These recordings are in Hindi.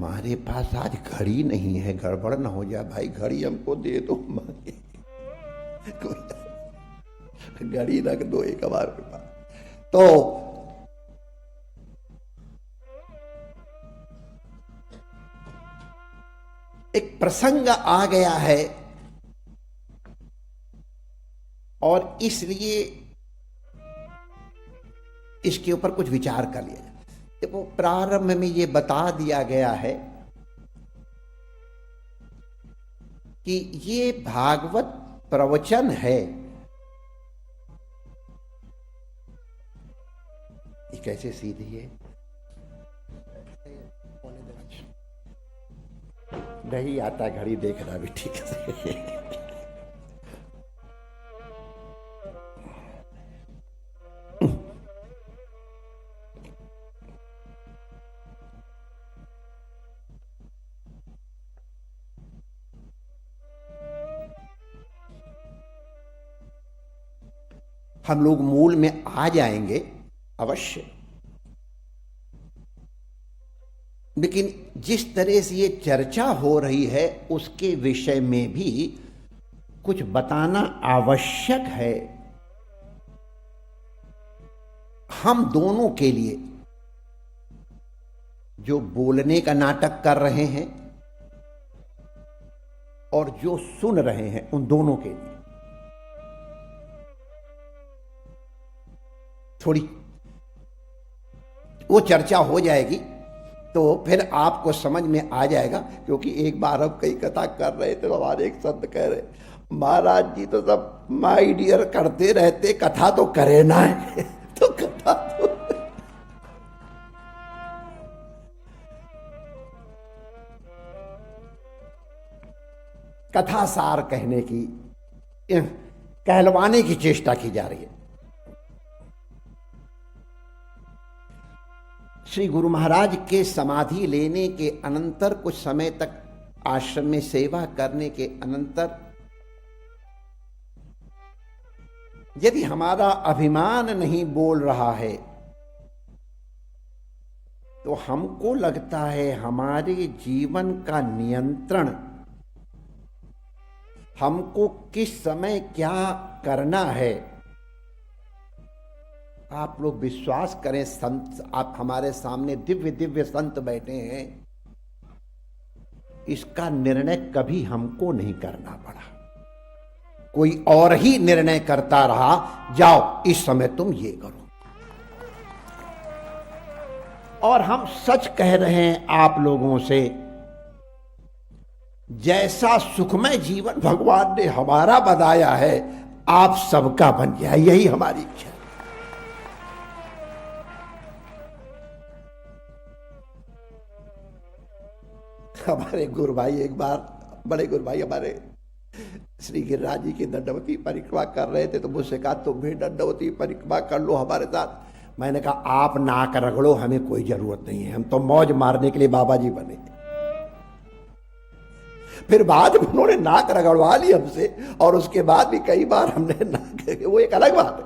हमारे पास आज घड़ी नहीं है, गड़बड़ ना हो जाए भाई, घड़ी हमको दे दो। मांगे घड़ी रख दो एक हमारे पास। तो एक प्रसंग आ गया है और इसलिए इसके ऊपर कुछ विचार कर लिया जाए। देखो, प्रारंभ में ये बता दिया गया है कि ये भागवत प्रवचन है। ये कैसे सीधी है? नहीं आता घड़ी देखना भी ठीक से। हम लोग मूल में आ जाएंगे अवश्य, लेकिन जिस तरह से ये चर्चा हो रही है उसके विषय में भी कुछ बताना आवश्यक है हम दोनों के लिए, जो बोलने का नाटक कर रहे हैं और जो सुन रहे हैं, उन दोनों के लिए। थोड़ी वो चर्चा हो जाएगी तो फिर आपको समझ में आ जाएगा। क्योंकि एक बार हम कई कथा कर रहे थे तो हमारे एक संत कह रहे, महाराज जी तो सब माय डियर करते रहते, कथा तो करे ना है। तो कथा तो कथा सार कहने की, कहलवाने की चेष्टा की जा रही है। श्री गुरु महाराज के समाधि लेने के अनंतर कुछ समय तक आश्रम में सेवा करने के अनंतर यदि हमारा अभिमान नहीं बोल रहा है तो हमको लगता है हमारे जीवन का नियंत्रण हमको किस समय क्या करना है। आप लोग विश्वास करें, संत आप हमारे सामने दिव्य दिव्य संत बैठे हैं, इसका निर्णय कभी हमको नहीं करना पड़ा। कोई और ही निर्णय करता रहा, जाओ इस समय तुम ये करो। और हम सच कह रहे हैं आप लोगों से, जैसा सुखमय जीवन भगवान ने हमारा बनाया है आप सबका बन जाए, यही हमारी इच्छा है। हमारे गुरु भाई एक बार, बड़े गुरु भाई हमारे श्री गिरिराज जी की दंडवती परिक्रमा कर रहे थे तो मुझसे कहा तुम भी दंडवती परिक्रमा कर लो हमारे साथ। मैंने कहा आप नाक रगड़ो, हमें कोई जरूरत नहीं है, हम तो मौज मारने के लिए बाबा जी बने। फिर बाद में उन्होंने नाक रगड़वा ली हमसे और उसके बाद भी कई बार हमने नाक, वो एक अलग बात है,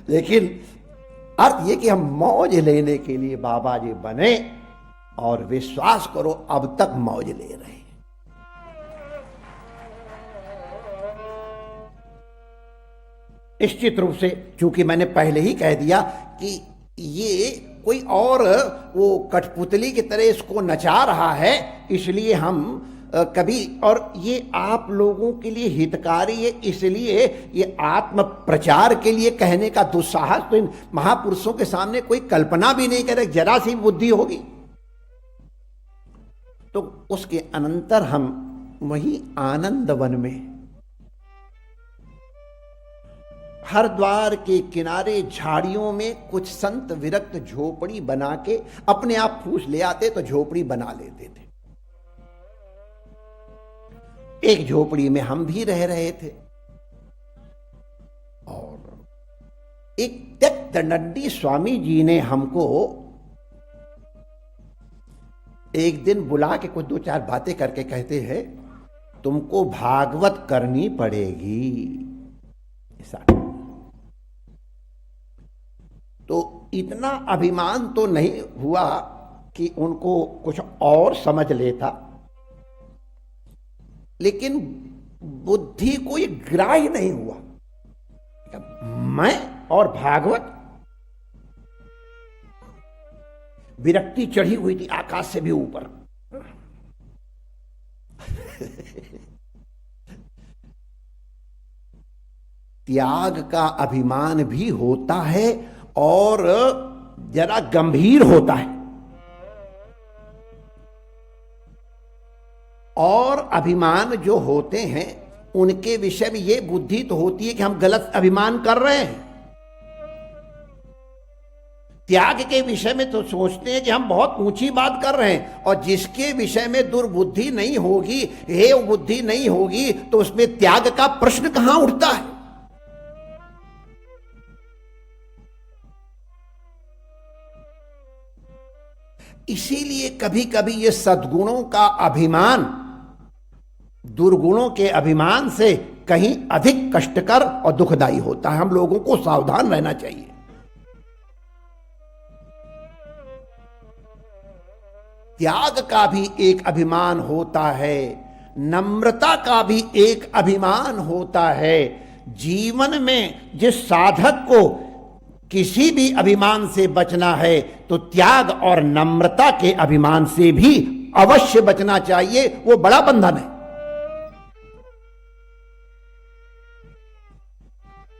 लेकिन अर्थ ये कि हम मौज लेने के लिए बाबा जी बने और विश्वास करो अब तक मौज ले रहे हैं। निश्चित रूप से, चूंकि मैंने पहले ही कह दिया कि ये कोई और वो कठपुतली की तरह इसको नचा रहा है, इसलिए हम कभी, और ये आप लोगों के लिए हितकारी है, इसलिए ये आत्म प्रचार के लिए कहने का दुस्साहस तो इन महापुरुषों के सामने कोई कल्पना भी नहीं करे, जरा सी बुद्धि होगी। तो उसके अनंतर हम वहीं आनंद वन में हरिद्वार के किनारे झाड़ियों में कुछ संत विरक्त झोपड़ी बना के अपने आप फूस ले आते तो झोपड़ी बना लेते थे। एक झोपड़ी में हम भी रह रहे थे और एक त्यक्त दंडी स्वामी जी ने हमको एक दिन बुला के कुछ दो चार बातें करके कहते हैं तुमको भागवत करनी पड़ेगी। ऐसा तो इतना अभिमान तो नहीं हुआ कि उनको कुछ और समझ लेता, लेकिन बुद्धि को ये ग्राह्य नहीं हुआ। मैं और भागवत, विरक्ति चढ़ी हुई थी आकाश से भी ऊपर। त्याग का अभिमान भी होता है और जरा गंभीर होता है, और अभिमान जो होते हैं उनके विषय में ये बुद्धि तो होती है कि हम गलत अभिमान कर रहे हैं। त्याग के विषय में तो सोचते हैं कि हम बहुत ऊंची बात कर रहे हैं, और जिसके विषय में दुर्बुद्धि नहीं होगी, हेय बुद्धि नहीं होगी, तो उसमें त्याग का प्रश्न कहां उठता है। इसीलिए कभी कभी ये सद्गुणों का अभिमान दुर्गुणों के अभिमान से कहीं अधिक कष्टकर और दुखदायी होता है। हम लोगों को सावधान रहना चाहिए। त्याग का भी एक अभिमान होता है, नम्रता का भी एक अभिमान होता है। जीवन में जिस साधक को किसी भी अभिमान से बचना है तो त्याग और नम्रता के अभिमान से भी अवश्य बचना चाहिए। वो बड़ा बंधन है।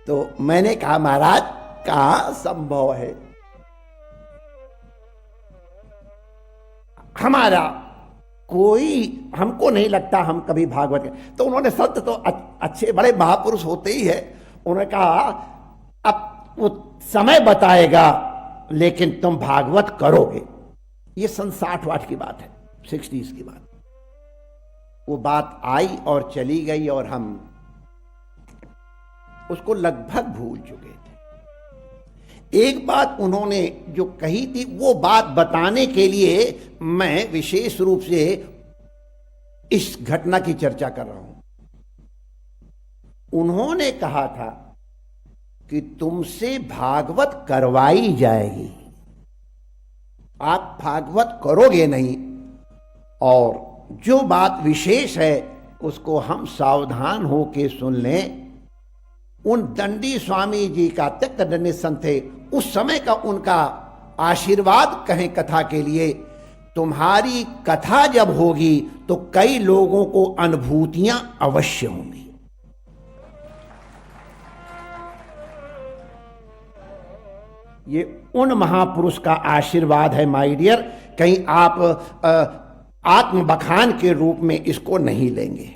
तो मैंने कहा महाराज कहां संभव है, हमारा कोई, हमको नहीं लगता हम कभी भागवत के। तो उन्होंने सत्य तो अच्छे बड़े महापुरुष होते ही है, उन्होंने कहा अब वो समय बताएगा लेकिन तुम भागवत करोगे। ये सन 60-60 की बात है, 60s की बात। वो बात आई और चली गई और हम उसको लगभग भूल चुके थे। एक बात उन्होंने जो कही थी वो बात बताने के लिए मैं विशेष रूप से इस घटना की चर्चा कर रहा हूं। उन्होंने कहा था कि तुमसे भागवत करवाई जाएगी, आप भागवत करोगे नहीं, और जो बात विशेष है उसको हम सावधान होके सुन लें। उन दंडी स्वामी जी का, त्यक्त दंडी संत थे, उस समय का उनका आशीर्वाद कहें कथा के लिए। तुम्हारी कथा जब होगी तो कई लोगों को अनुभूतियां अवश्य होंगी। ये उन महापुरुष का आशीर्वाद है माय डियर। कहीं आप आत्मबखान के रूप में इसको नहीं लेंगे।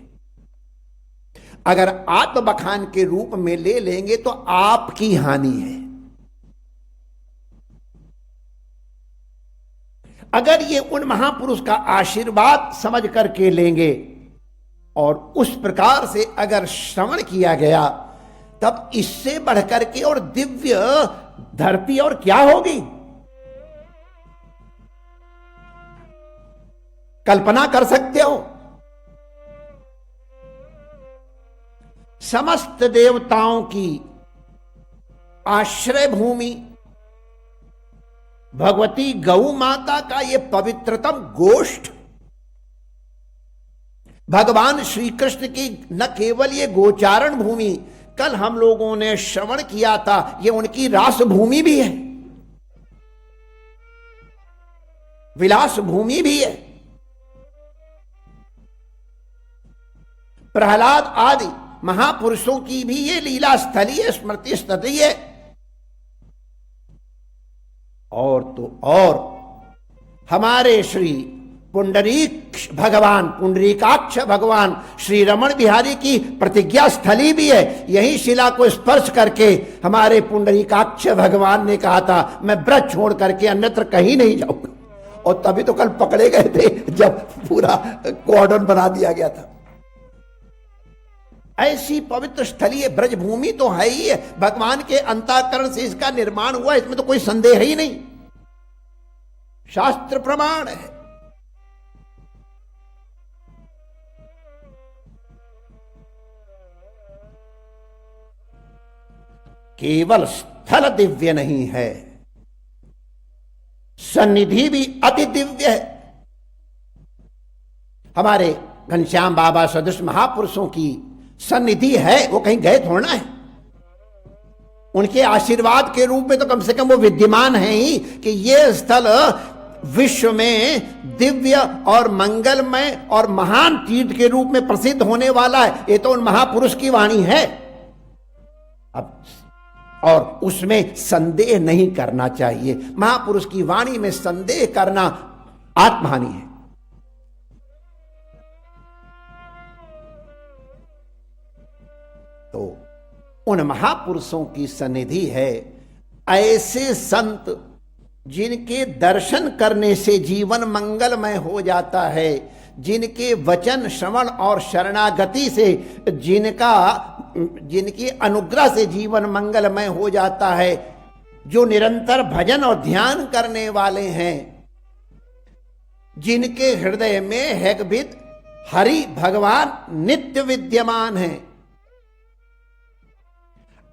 अगर आत्मबखान के रूप में ले लेंगे तो आपकी हानि है। अगर ये उन महापुरुष का आशीर्वाद समझ करके लेंगे और उस प्रकार से अगर श्रवण किया गया, तब इससे बढ़कर के और दिव्य धरती और क्या होगी। कल्पना कर सकते हो। समस्त देवताओं की आश्रय भूमि भगवती गौ माता का ये पवित्रतम गोष्ठ, भगवान श्री कृष्ण की न केवल ये गोचारण भूमि, कल हम लोगों ने श्रवण किया था, ये उनकी रास भूमि भी है, विलास भूमि भी है। प्रहलाद आदि महापुरुषों की भी ये लीला स्थली है, स्मृति स्थली है। और तो और हमारे श्री पुंडरीक भगवान, पुंडरीकाक्ष भगवान श्री रमण बिहारी की प्रतिज्ञा स्थली भी है। यही शिला को स्पर्श करके हमारे पुंडरीकाक्ष भगवान ने कहा था मैं ब्रज छोड़ करके अन्यत्र कहीं नहीं जाऊंगा, और तभी तो कल पकड़े गए थे जब पूरा कॉर्डन बना दिया गया था। ऐसी पवित्र स्थलीय ब्रजभूमि तो है ही है, भगवान के अंतःकरण से इसका निर्माण हुआ, इसमें तो कोई संदेह ही नहीं, शास्त्र प्रमाण है। केवल स्थल दिव्य नहीं है, सन्निधि भी अति दिव्य है। हमारे घनश्याम बाबा सदृश महापुरुषों की सन्निधि है, वो कहीं गए थोड़ा है। उनके आशीर्वाद के रूप में तो कम से कम वो विद्यमान है ही कि ये स्थल विश्व में दिव्य और मंगलमय और महान तीर्थ के रूप में प्रसिद्ध होने वाला है। ये तो उन महापुरुष की वाणी है। अब और उसमें संदेह नहीं करना चाहिए। महापुरुष की वाणी में संदेह करना आत्महानि है। तो उन महापुरुषों की सन्निधि है। ऐसे संत जिनके दर्शन करने से जीवन मंगलमय हो जाता है, जिनके वचन श्रवण और शरणागति से जिनकी अनुग्रह से जीवन मंगलमय हो जाता है, जो निरंतर भजन और ध्यान करने वाले हैं, जिनके हृदय में हेगभित हरि भगवान नित्य विद्यमान हैं,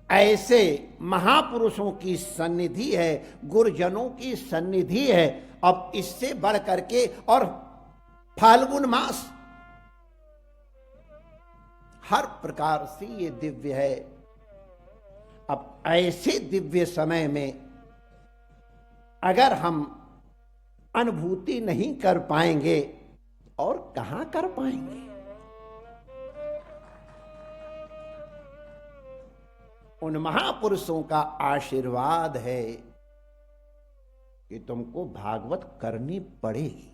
ऐसे महापुरुषों की सन्निधि है, गुरुजनों की सन्निधि है। अब इससे बढ़ करके, और फाल्गुन मास हर प्रकार से ये दिव्य है। अब ऐसे दिव्य समय में अगर हम अनुभूति नहीं कर पाएंगे और कहां कर पाएंगे? उन महापुरुषों का आशीर्वाद है कि तुमको भागवत करनी पड़ेगी।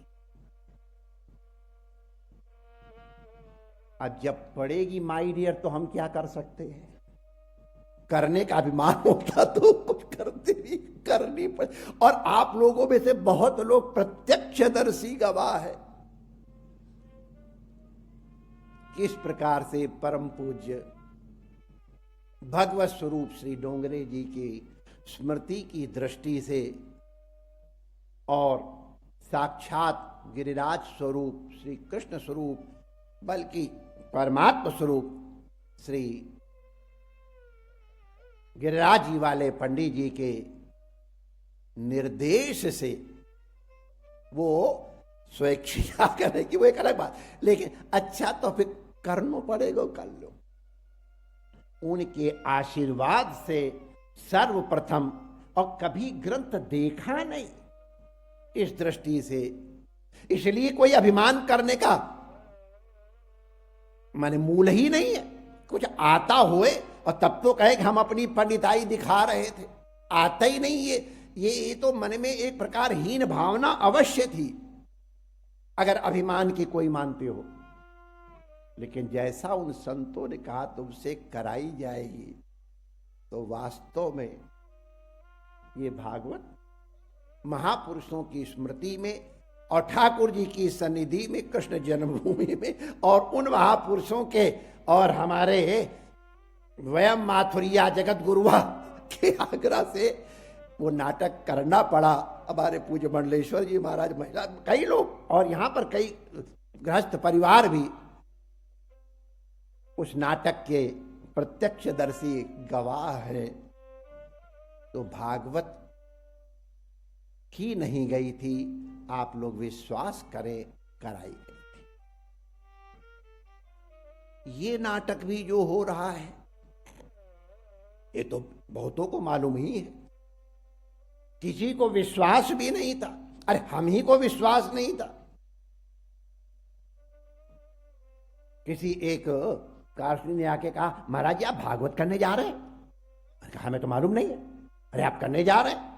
अब जब पड़ेगी माय डियर, तो हम क्या कर सकते हैं? करने का अभिमान होता तो कुछ करते भी, करनी पड़े। और आप लोगों में से बहुत लोग प्रत्यक्षदर्शी गवाह है किस प्रकार से परम पूज्य भगवत स्वरूप श्री डोंगरे जी की स्मृति की दृष्टि से और साक्षात गिरिराज स्वरूप श्री कृष्ण स्वरूप, बल्कि परमात्मा स्वरूप श्री गिरिराज जी वाले पंडित जी के निर्देश से वो स्वेच्छा करेगी, वो एक अलग बात। लेकिन अच्छा तो फिर करना पड़ेगा, कर लो। उनके आशीर्वाद से सर्वप्रथम, और कभी ग्रंथ देखा नहीं इस दृष्टि से, इसलिए कोई अभिमान करने का माने मूल ही नहीं है। कुछ आता हुए और तब तो कहे कि हम अपनी पंडिताई दिखा रहे थे, आता ही नहीं। ये तो मन में एक प्रकार हीन भावना अवश्य थी, अगर अभिमान की कोई मानते हो। लेकिन जैसा उन संतों ने कहा तुमसे कराई जाएगी, तो वास्तव में ये भागवत महापुरुषों की स्मृति में और ठाकुर जी की सन्निधि में, कृष्ण जन्मभूमि में, और उन महापुरुषों के और हमारे वयम माथुरिया जगत गुरुआ के आग्रह से वो नाटक करना पड़ा। हमारे पूज्य मंडलेश्वर जी महाराज, महिला, कई लोग, और यहां पर कई गृहस्थ परिवार भी उस नाटक के प्रत्यक्षदर्शी गवाह है। तो भागवत की नहीं गई थी, आप लोग विश्वास करें, कराई गई थी। ये नाटक भी जो हो रहा है, ये तो बहुतों को मालूम ही है। किसी को विश्वास भी नहीं था। अरे हम ही को विश्वास नहीं था। किसी एक काशी ने आके कहा, महाराज जी आप भागवत करने जा रहे हैं? मैंने कहा हमें तो मालूम नहीं है। अरे आप करने जा रहे हैं?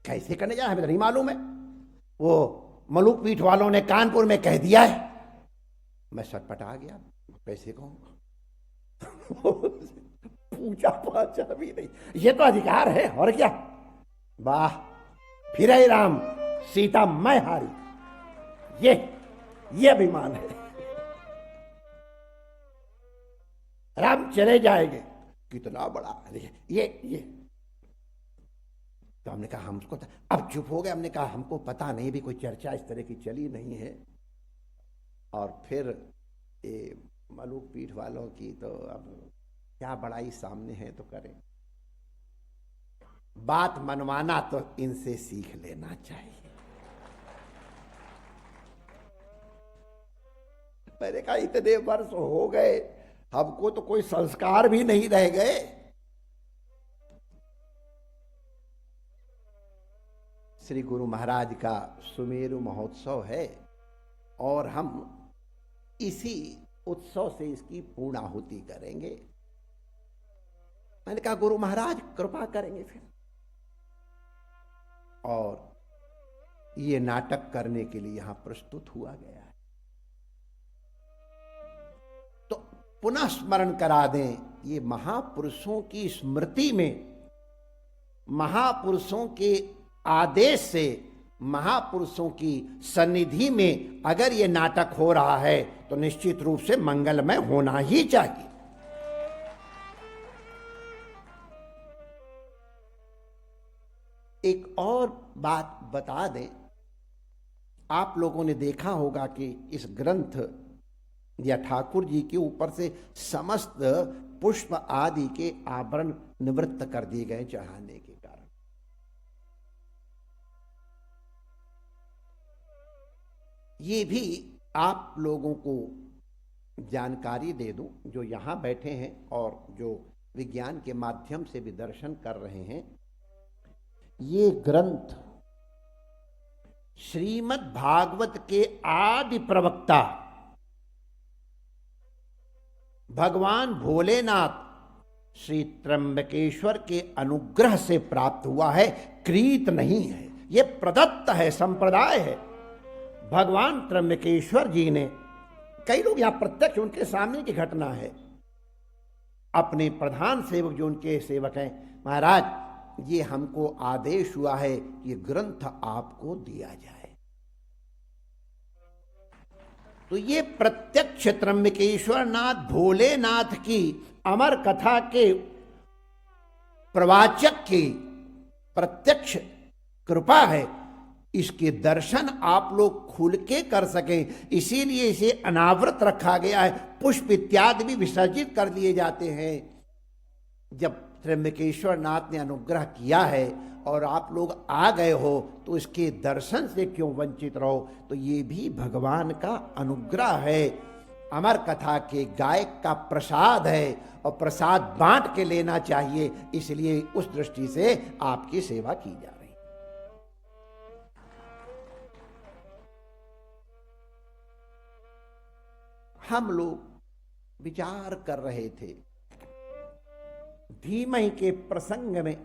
कैसे करने जा रहे हैं, हमें तो नहीं मालूम है। वो मलुक पीठ वालों ने कानपुर में कह दिया है। मैं सटपटा गया, कैसे कहूंगा? पूछा पाछा भी नहीं, ये तो अधिकार है और क्या। वाह, फिर ही राम सीता मैं हारी, ये अभिमान है। राम चले जाएंगे, कितना बड़ा ये। तो हमने कहा हमको, अब चुप हो गए। हमने कहा हमको पता नहीं, भी कोई चर्चा इस तरह की चली नहीं है। और फिर ये मलुक पीठ वालों की तो अब क्या बड़ाई सामने है तो करें। बात मनवाना तो इनसे सीख लेना चाहिए। मैंने कहा इतने वर्ष हो गए, हमको तो कोई संस्कार भी नहीं रह गए। श्री गुरु महाराज का सुमेरु महोत्सव है और हम इसी उत्सव से इसकी पूर्णाहुति करेंगे। मैंने कहा गुरु महाराज कृपा करेंगे फिर, और ये नाटक करने के लिए यहां प्रस्तुत हुआ गया है। तो पुनः स्मरण करा दें, ये महापुरुषों की स्मृति में, महापुरुषों के आदेश से, महापुरुषों की सन्निधि में अगर ये नाटक हो रहा है तो निश्चित रूप से मंगलमय होना ही चाहिए। एक और बात बता दें, आप लोगों ने देखा होगा कि इस ग्रंथ या ठाकुर जी के ऊपर से समस्त पुष्प आदि के आभरण निवृत्त कर दिए गए चढ़ाने के कारण। ये भी आप लोगों को जानकारी दे दूं, जो यहां बैठे हैं और जो विज्ञान के माध्यम से भी दर्शन कर रहे हैं। ये ग्रंथ श्रीमद् भागवत के आदि प्रवक्ता भगवान भोलेनाथ श्री त्र्यंबकेश्वर के अनुग्रह से प्राप्त हुआ है, कृत नहीं है, ये प्रदत्त है, संप्रदाय है। भगवान त्र्यंबकेश्वर जी ने, कई लोग यहां प्रत्यक्ष उनके सामने की घटना है, अपने प्रधान सेवक जो उनके सेवक हैं, महाराज ये हमको आदेश हुआ है कि ग्रंथ आपको दिया जाए। तो ये प्रत्यक्ष त्र्यंबकेश्वर नाथ भोलेनाथ की अमर कथा के प्रवाचक की प्रत्यक्ष कृपा है। इसके दर्शन आप लोग खुल के कर सकें, इसीलिए इसे अनावृत रखा गया है। पुष्प इत्यादि भी विसर्जित कर दिए जाते हैं। जब त्र्यंबकेश्वर नाथ ने अनुग्रह किया है और आप लोग आ गए हो तो इसके दर्शन से क्यों वंचित रहो। तो ये भी भगवान का अनुग्रह है, अमर कथा के गायक का प्रसाद है, और प्रसाद बांट के लेना चाहिए। इसलिए उस दृष्टि से आपकी सेवा की जा रही। हम लोग विचार कर रहे थे, धीमहि के प्रसंग में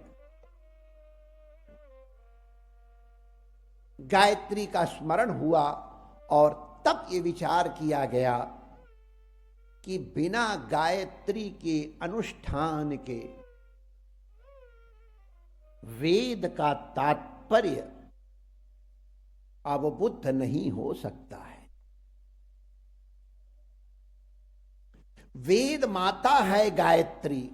गायत्री का स्मरण हुआ और तब ये विचार किया गया कि बिना गायत्री के अनुष्ठान के वेद का तात्पर्य अवबुद्ध नहीं हो सकता है। वेद माता है गायत्री।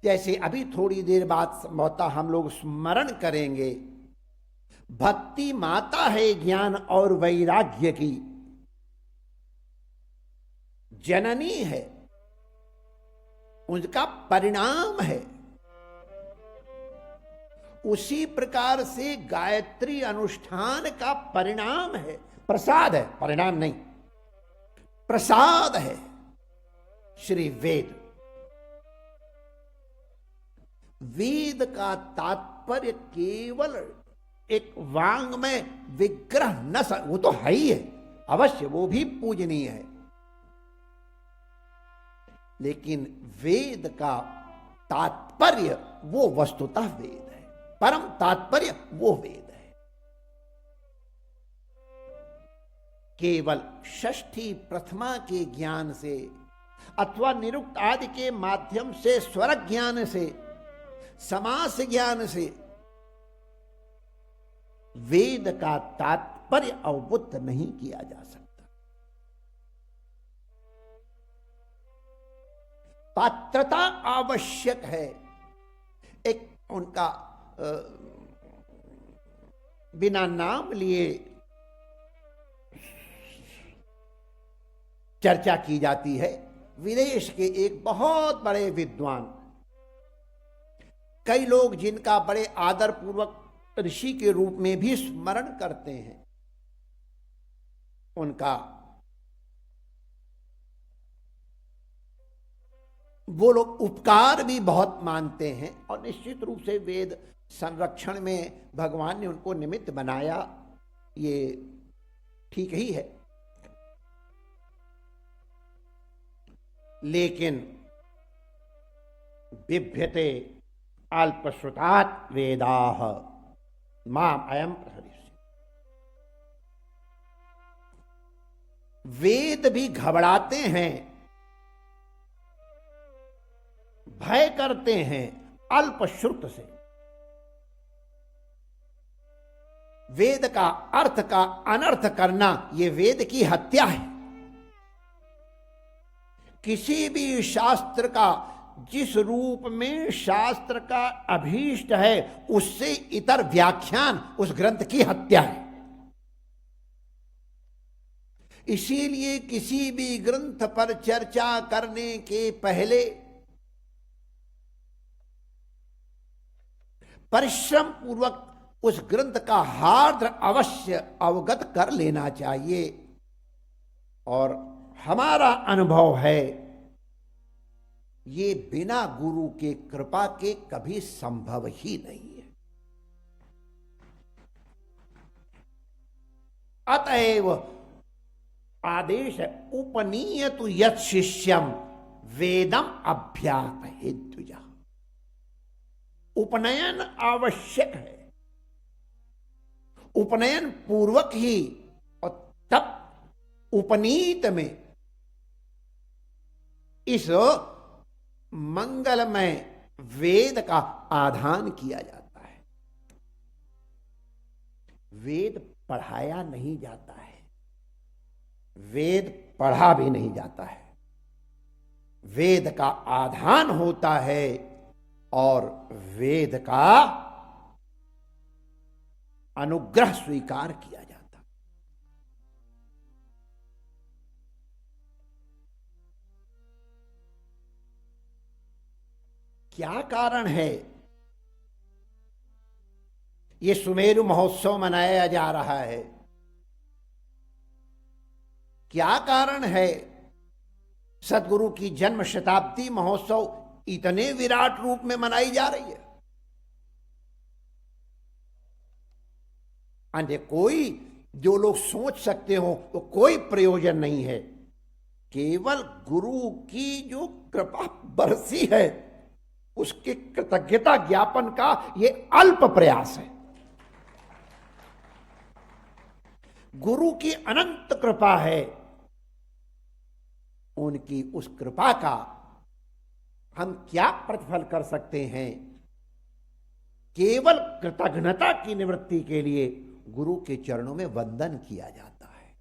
जैसे अभी थोड़ी देर बाद संभवतः हम लोग स्मरण करेंगे, भक्ति माता है ज्ञान और वैराग्य की, जननी है, उसका परिणाम है। उसी प्रकार से गायत्री अनुष्ठान का परिणाम है, प्रसाद है, परिणाम नहीं, प्रसाद है श्री वेद। वेद का तात्पर्य केवल एक वांग में विग्रह न, वो तो है ही है, अवश्य वो भी पूजनीय है, लेकिन वेद का तात्पर्य वो वस्तुतः वेद है, परम तात्पर्य वो वेद है। केवल षष्ठी प्रथमा के ज्ञान से अथवा निरुक्त आदि के माध्यम से, स्वर ज्ञान से, समास ज्ञान से वेद का तात्पर्य अवबुद्ध नहीं किया जा सकता। पात्रता आवश्यक है। एक उनका बिना नाम लिए चर्चा की जाती है। विदेश के एक बहुत बड़े विद्वान कई लोग जिनका बड़े आदर पूर्वक ऋषि के रूप में भी स्मरण करते हैं, उनका वो लोग उपकार भी बहुत मानते हैं। और निश्चित रूप से वेद संरक्षण में भगवान ने उनको निमित्त बनाया, ये ठीक ही है। लेकिन बिभ्यते अल्पश्रुतात् वेदाः माम अयम प्रहरिष्यति। वेद भी घबराते हैं, भय करते हैं अल्पश्रुत से। वेद का अर्थ का अनर्थ करना यह वेद की हत्या है। किसी भी शास्त्र का जिस रूप में शास्त्र का अभीष्ट है, उससे इतर व्याख्यान उस ग्रंथ की हत्या है। इसीलिए किसी भी ग्रंथ पर चर्चा करने के पहले परिश्रम पूर्वक उस ग्रंथ का हार्द अवश्य अवगत कर लेना चाहिए। और हमारा अनुभव है, ये बिना गुरु के कृपा के कभी संभव ही नहीं है। अतएव आदेश उपनीयतु यत् शिष्यम वेदम अभ्यापयेद्विजा। उपनयन आवश्यक है, उपनयन पूर्वक ही, और तब उपनीत में इस मंगलमय वेद का आधान किया जाता है। वेद पढ़ाया नहीं जाता है, वेद पढ़ा भी नहीं जाता है। वेद का आधान होता है और वेद का अनुग्रह स्वीकार किया जाता। क्या कारण है ये सुमेरु महोत्सव मनाया जा रहा है? क्या कारण है सदगुरु की जन्म शताब्दी महोत्सव इतने विराट रूप में मनाई जा रही है? अन्य कोई जो लोग सोच सकते हो तो कोई प्रयोजन नहीं है। केवल गुरु की जो कृपा बरसी है, उसकी कृतज्ञता ज्ञापन का यह अल्प प्रयास है। गुरु की अनंत कृपा है, उनकी उस कृपा का हम क्या प्रतिफल कर सकते हैं? केवल कृतज्ञता की निवृत्ति के लिए गुरु के चरणों में वंदन किया जाता है।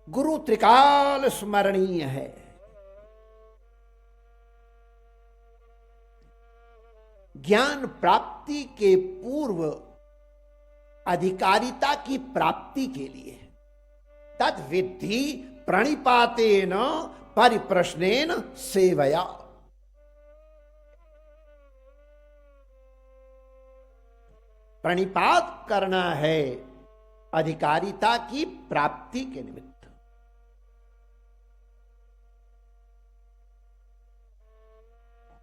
गुरु त्रिकाल स्मरणीय है। ज्ञान प्राप्ति के पूर्व अधिकारिता की प्राप्ति के लिए तद विद्धि प्रणिपातेन परिप्रश्नेन सेवया। प्रणिपात करना है अधिकारिता की प्राप्ति के निमित्त।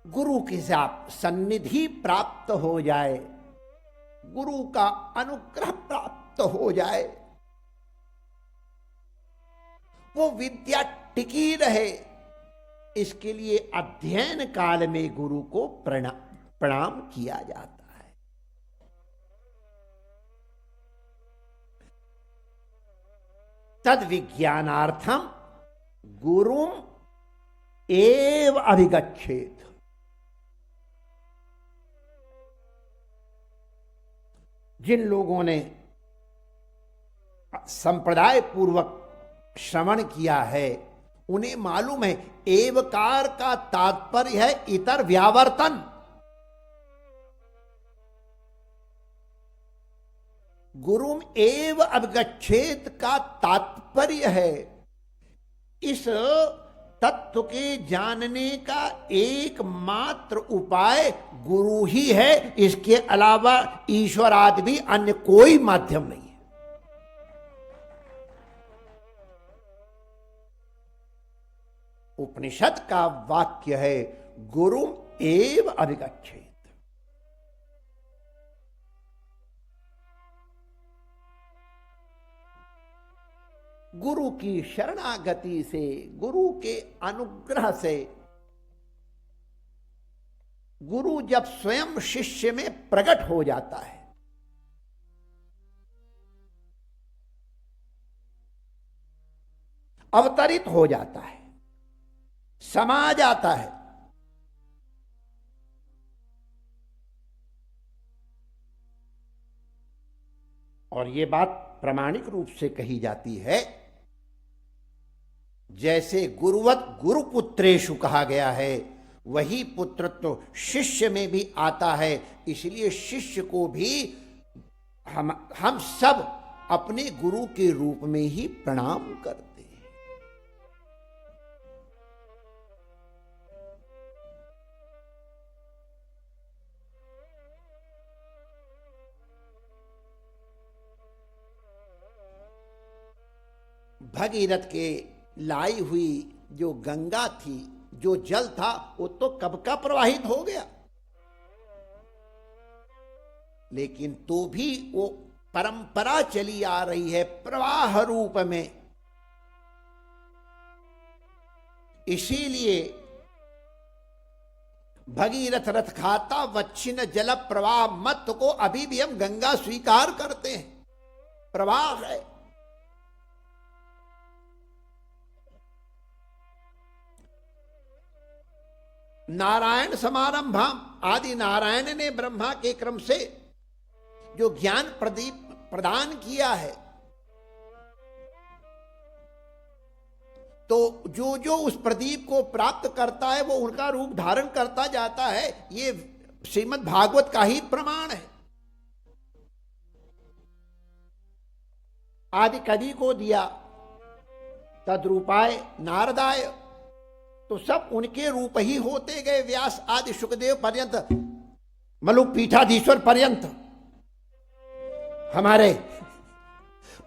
गुरु की सन्निधि प्राप्त हो जाए, गुरु का अनुग्रह प्राप्त हो जाए, वो विद्या टिकी रहे, इसके लिए अध्ययन काल में गुरु को प्रणाम किया जाता है। तद विज्ञानार्थम गुरुम एव अभिगच्छेत। जिन लोगों ने संप्रदाय पूर्वक श्रवण किया है, उन्हें मालूम है एवकार का तात्पर्य है इतर व्यावर्तन। गुरुम एव अवगच्छेत का तात्पर्य है इस तत्व के जानने का एकमात्र उपाय गुरु ही है। इसके अलावा ईश्वर आदि भी अन्य कोई माध्यम नहीं है। उपनिषद का वाक्य है गुरु एव अभिगच्छेत्। गुरु की शरणागति से, गुरु के अनुग्रह से, गुरु जब स्वयं शिष्य में प्रकट हो जाता है, अवतरित हो जाता है, समा जाता है, और ये बात प्रामाणिक रूप से कही जाती है, जैसे गुरुवत गुरुपुत्रेषु कहा गया है, वही पुत्रत्व शिष्य में भी आता है। इसलिए शिष्य को भी हम सब अपने गुरु के रूप में ही प्रणाम करते हैं। भगीरथ के लाई हुई जो गंगा थी, जो जल था, वो तो कब का प्रवाहित हो गया, लेकिन तो भी वो परंपरा चली आ रही है प्रवाह रूप में। इसीलिए भगीरथ रथ खाता वच्छिन्न जल प्रवाह मत को अभी भी हम गंगा स्वीकार करते हैं, प्रवाह है। नारायण समारंभाम, आदि नारायण ने ब्रह्मा के क्रम से जो ज्ञान प्रदीप प्रदान किया है, तो जो जो उस प्रदीप को प्राप्त करता है वो उनका रूप धारण करता जाता है। ये श्रीमद् भागवत का ही प्रमाण है। आदि कवि को दिया तद्रूपाय नारदाय, तो सब उनके रूप ही होते गए। व्यास आदि शुकदेव पर्यंत, मलुक पीठाधीश्वर पर्यंत, हमारे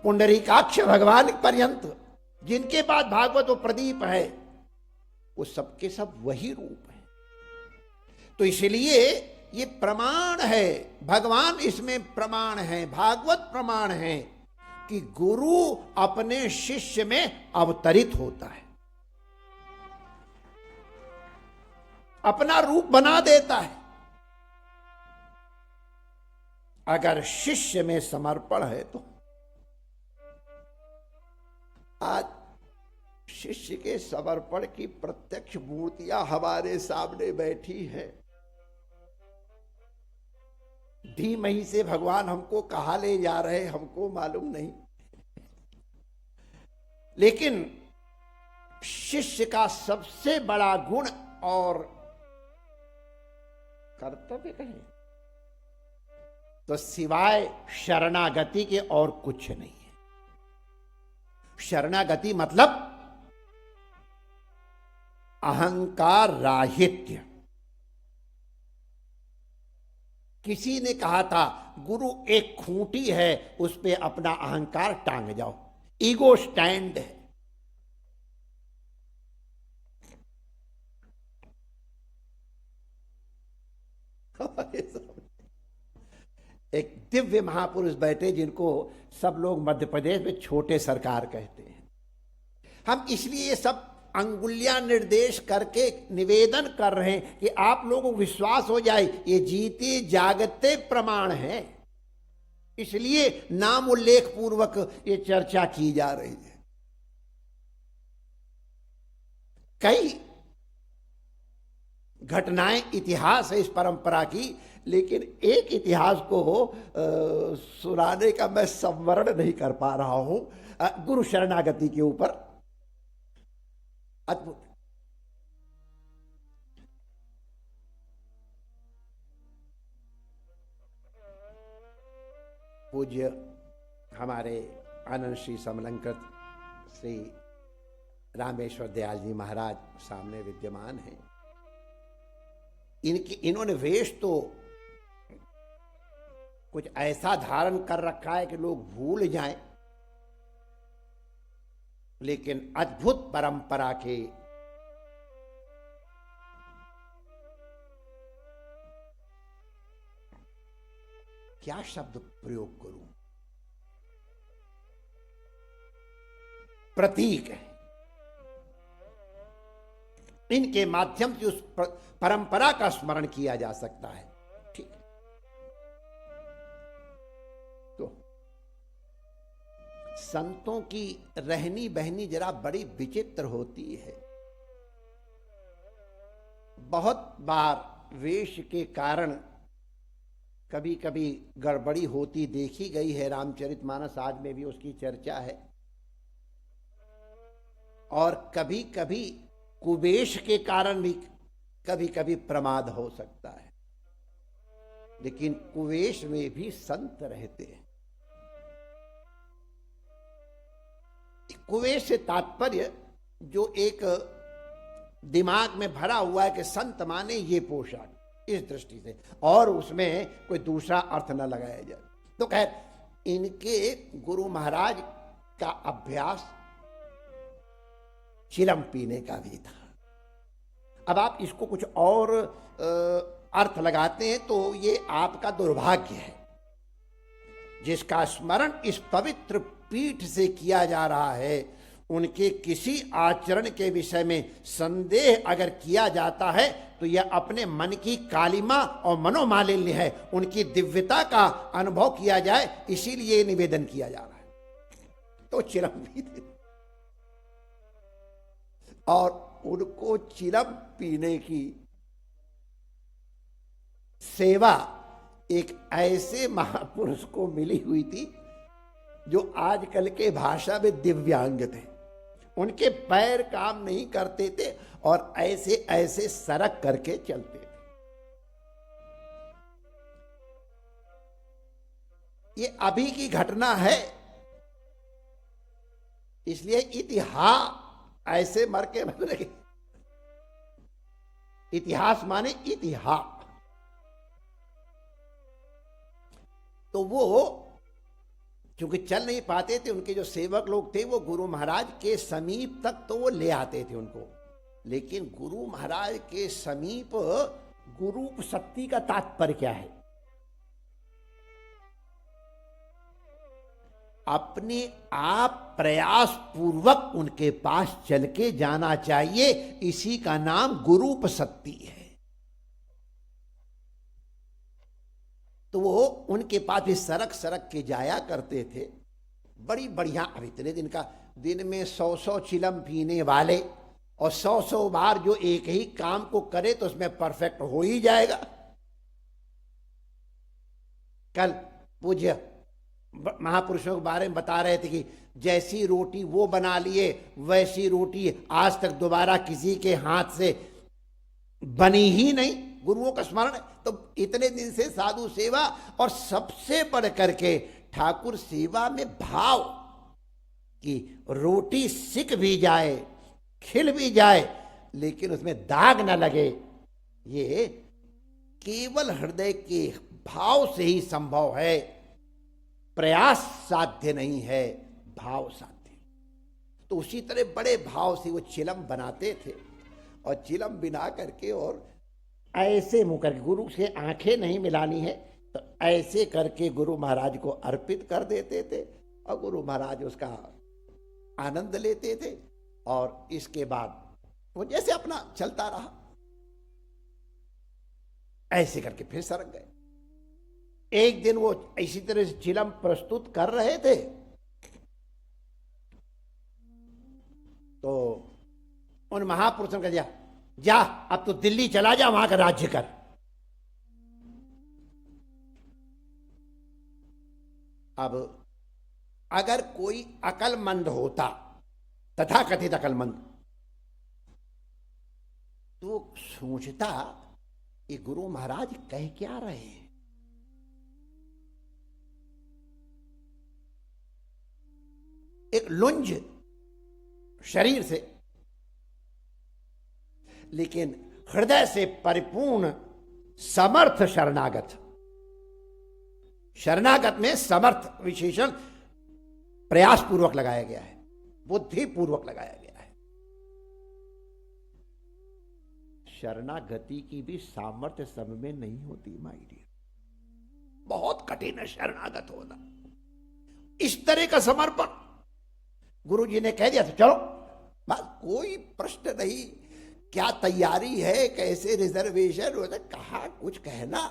पुंडरीकाक्ष भगवान पर्यंत, जिनके पास भागवत वो प्रदीप है, वो सबके सब वही रूप है। तो इसलिए ये प्रमाण है, भगवान इसमें प्रमाण है, भागवत प्रमाण है कि गुरु अपने शिष्य में अवतरित होता है, अपना रूप बना देता है। अगर शिष्य में समर्पण है तो आज शिष्य के समर्पण की प्रत्यक्ष मूर्तियां हमारे सामने बैठी हैं। धीमहि से भगवान हमको कहाँ ले जा रहे हमको मालूम नहीं, लेकिन शिष्य का सबसे बड़ा गुण और कर्तव्य कहें तो सिवाय शरणागति के और कुछ नहीं है। शरणागति मतलब अहंकार राहित्य। किसी ने कहा था गुरु एक खूंटी है, उस पे अपना अहंकार टांग जाओ, ईगो स्टैंड है। एक दिव्य महापुरुष बैठे जिनको सब लोग मध्य प्रदेश में छोटे सरकार कहते हैं। हम इसलिए ये सब अंगुलियां निर्देश करके निवेदन कर रहे हैं कि आप लोगों को विश्वास हो जाए, ये जीते जागते प्रमाण है। इसलिए नाम उल्लेख पूर्वक ये चर्चा की जा रही है। कई घटनाएं इतिहास है इस परंपरा की, लेकिन एक इतिहास को सुनाने का मैं संवरण नहीं कर पा रहा हूं। गुरु शरणागति के ऊपर अद्भुत। पूज्य हमारे आनंद श्री समलंकृत श्री रामेश्वर दयाल जी महाराज सामने विद्यमान हैं। इन्होंने वेश तो कुछ ऐसा धारण कर रखा है कि लोग भूल जाएं, लेकिन अद्भुत परंपरा के क्या शब्द प्रयोग करूं, प्रतीक है। इनके माध्यम से उस परंपरा का स्मरण किया जा सकता है। ठीक है, तो संतों की रहनी बहनी जरा बड़ी विचित्र होती है। बहुत बार वेश के कारण कभी कभी गड़बड़ी होती देखी गई है। रामचरितमानस आज में भी उसकी चर्चा है। और कभी कभी कुवेश के कारण भी कभी कभी प्रमाद हो सकता है, लेकिन कुवेश में भी संत रहते हैं। कुवेश से तात्पर्य जो एक दिमाग में भरा हुआ है कि संत माने ये पोशाक, इस दृष्टि से, और उसमें कोई दूसरा अर्थ न लगाया जाए। तो खैर, इनके गुरु महाराज का अभ्यास चिलम पीने का भी था। अब आप इसको कुछ और अर्थ लगाते हैं तो ये आपका दुर्भाग्य है। जिसका स्मरण इस पवित्र पीठ से किया जा रहा है, उनके किसी आचरण के विषय में संदेह अगर किया जाता है तो यह अपने मन की कालिमा और मनोमालिन्य है। उनकी दिव्यता का अनुभव किया जाए, इसीलिए निवेदन किया जा रहा है। तो चिलम पीते और उनको चिलम पीने की सेवा एक ऐसे महापुरुष को मिली हुई थी जो आजकल के भाषा में दिव्यांग थे। उनके पैर काम नहीं करते थे और ऐसे ऐसे सरक करके चलते थे। ये अभी की घटना है, इसलिए इतिहास ऐसे मर के बन रहे। इतिहास माने इतिहास। तो वो क्योंकि चल नहीं पाते थे, उनके जो सेवक लोग थे वो गुरु महाराज के समीप तक तो वो ले आते थे उनको। लेकिन गुरु महाराज के समीप गुरूप शक्ति का तात्पर्य क्या है? अपने आप प्रयास पूर्वक उनके पास चल के जाना चाहिए, इसी का नाम गुरूपसक्ति है। तो वो उनके पास भी सरक सरक के जाया करते थे। बड़ी बढ़िया, अब इतने दिन में 100 चिलम पीने वाले और 100 बार जो एक ही काम को करे तो उसमें परफेक्ट हो ही जाएगा। कल पूज्य महापुरुषों के बारे में बता रहे थे कि जैसी रोटी वो बना लिए वैसी रोटी आज तक दोबारा किसी के हाथ से बनी ही नहीं। गुरुओं का स्मरण। तो इतने दिन से साधु सेवा और सबसे बढ़ करके ठाकुर सेवा में भाव कि रोटी सिक भी जाए, खिल भी जाए, लेकिन उसमें दाग न लगे, ये केवल हृदय के भाव से ही संभव है। प्रयास साध्य नहीं है, भाव साध्य। तो उसी तरह बड़े भाव से वो चिलम बनाते थे और चिलम बिना करके और ऐसे मुंह करके, गुरु से आंखें नहीं मिलानी है तो ऐसे करके गुरु महाराज को अर्पित कर देते थे और गुरु महाराज उसका आनंद लेते थे। और इसके बाद वो जैसे अपना चलता रहा, ऐसे करके फिर सरक गए। एक दिन वो इसी तरह से चिलम प्रस्तुत कर रहे थे तो उन महापुरुषों का जा अब तो दिल्ली चला जा, वहां का राज्य कर। अब अगर कोई अकलमंद होता, तथाकथित अकलमंद, तो सोचता ये गुरु महाराज कह क्या रहे हैं। एक लुंज शरीर से लेकिन हृदय से परिपूर्ण समर्थ शरणागत। शरणागत में समर्थ विशेषण प्रयास पूर्वक लगाया गया है, बुद्धि पूर्वक लगाया गया है। शरणागति की भी सामर्थ्य सब में नहीं होती माय डियर, बहुत कठिन है शरणागत होना। इस तरह का समर्पण गुरु जी ने कह दिया तो चलो, बस कोई प्रश्न नहीं, क्या तैयारी है, कैसे रिजर्वेशन होता, कहा कुछ कहना,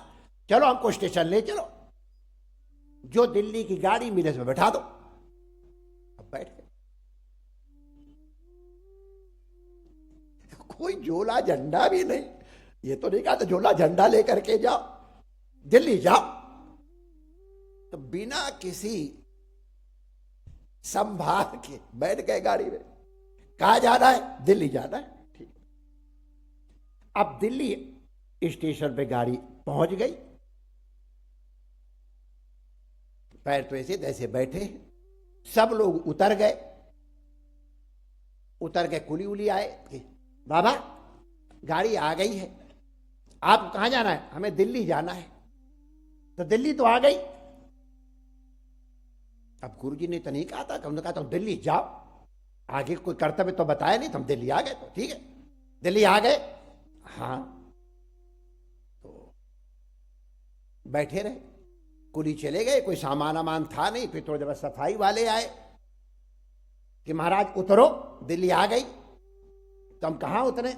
चलो हमको स्टेशन ले चलो, जो दिल्ली की गाड़ी मिले उसमें बैठा दो। अब बैठ गए, कोई झोला झंडा भी नहीं, ये तो नहीं कहा तो झोला झंडा लेकर के जाओ, दिल्ली जाओ। तो बिना किसी संभाल के बैठ गए गाड़ी में। कहा जाना है? दिल्ली जाना है, ठीक। अब दिल्ली स्टेशन पे गाड़ी पहुंच गई, पैर तो ऐसे तैसे बैठे, सब लोग उतर गए। उतर के कुली उली आए कि बाबा गाड़ी आ गई है, आपको कहां जाना है? हमें दिल्ली जाना है। तो दिल्ली तो आ गई। अब गुरुजी ने तो नहीं कहा था, उन्होंने कहा था दिल्ली जाओ, आगे कोई कर्तव्य तो बताया नहीं, तो हम दिल्ली आ गए। तो ठीक है, दिल्ली आ गए। हाँ, तो बैठे रहे, कुली चले गए, कोई सामान वामान था नहीं। फिर थोड़ी देर बाद सफाई वाले आए कि महाराज उतरो, दिल्ली आ गई। तो हम कहाँ उतरे?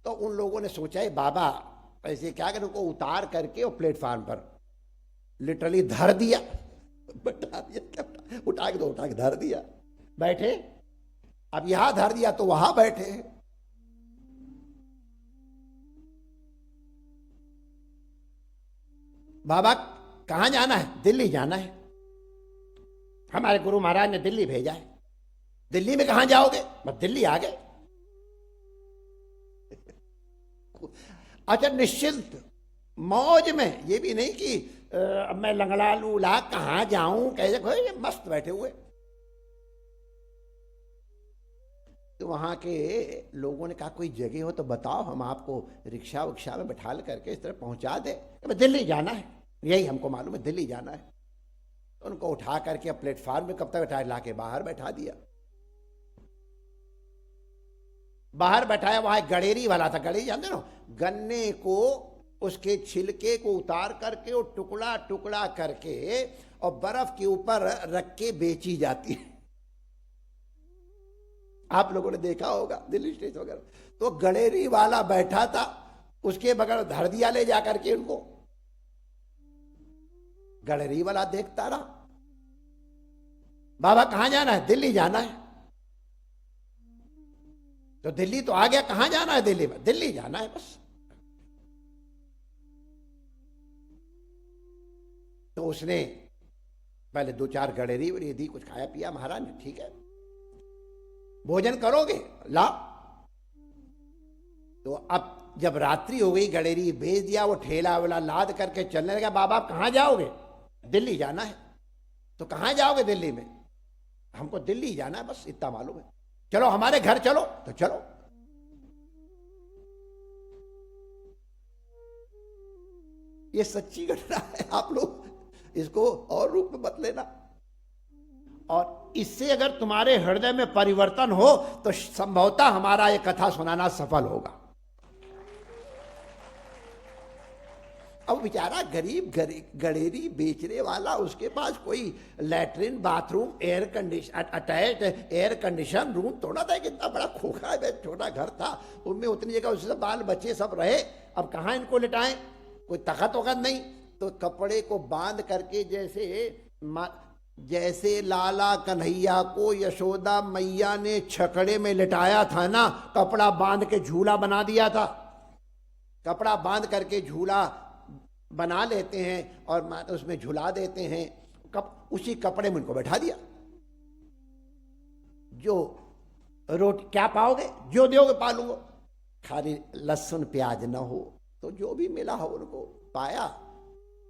तो उन लोगों ने सोचा है बाबा ऐसे क्या करें, उनको उतार करके और प्लेटफार्म पर लिटरली धर दिया, बैठा दिया, क्या उठा के, तो उठा के धर दिया, बैठे। अब यहां धर दिया तो वहां बैठे। बाबा कहां जाना है? दिल्ली जाना है, हमारे गुरु महाराज ने दिल्ली भेजा है। दिल्ली में कहां जाओगे? बस दिल्ली आ गए। अच्छा, निश्चिंत मौज में, ये भी नहीं कि अब मैं लंगड़ा लूला कहां जाऊं कैसे, मस्त बैठे हुए। तो वहां के लोगों ने कहा कोई जगह हो तो बताओ, हम आपको रिक्शा विक्शा में बैठा करके इस तरह पहुंचा दे। दिल्ली जाना है, यही हमको मालूम है, दिल्ली जाना है। तो उनको उठा करके अब प्लेटफार्म में कब तक बैठा, ला के बाहर बैठा दिया। बाहर बैठाया, वहां एक गड़ेरी वाला था। गड़ेरी जानते ना, गन्ने को उसके छिलके को उतार करके और टुकड़ा टुकड़ा करके और बर्फ के ऊपर रख के बेची जाती है। आप लोगों ने देखा होगा दिल्ली स्टेशन वगैरह। तो गड़ेरी वाला बैठा था, उसके बगैर धर दिया ले जाकर के उनको। गड़ेरी वाला देखता रहा। बाबा कहां जाना है? दिल्ली जाना है। तो दिल्ली तो आ गया, कहां जाना है? दिल्ली में, दिल्ली जाना है बस। तो उसने पहले 2-4 गड़ेरी वड़ी दी, कुछ खाया पिया महाराज ने, ठीक है भोजन करोगे ला। तो अब जब रात्रि हो गई, गड़ेरी भेज दिया, वो ठेला वाला लाद करके चलने लगा। बाबा आप कहां जाओगे? दिल्ली जाना है। तो कहां जाओगे दिल्ली में? हमको दिल्ली जाना है, बस इतना मालूम है। चलो हमारे घर चलो। तो चलो। ये सच्ची घटना है, आप लोग इसको और रूप में मत लेना। और इससे अगर तुम्हारे हृदय में परिवर्तन हो तो संभवतः हमारा ये कथा सुनाना सफल होगा। अब बेचारा गरीब गड़ेरी बेचने वाला, उसके पास कोई latrine bathroom air condition attach air condition room थोड़ा था, कितना बड़ा खोखला छोटा घर था, उनमें उतनी जगह उससे बाल बच्चे सब रहे। अब कहाँ इनको लिटाएं? कोई तखत वखत नहीं। तो कपड़े को बांध करके, जैसे लाला कन्हैया को यशोदा मैया ने छकड़े में लिटाया था ना, कपड़ा बांध के झूला बना दिया था। कपड़ा बांध करके झूला बना लेते हैं और उसमें झुला देते हैं। उसी कपड़े में उनको बैठा दिया। जो रोटी क्या पाओगे, जो दोगे पालूंगा। खाली लहसुन प्याज न हो तो जो भी मिला हो उनको पाया।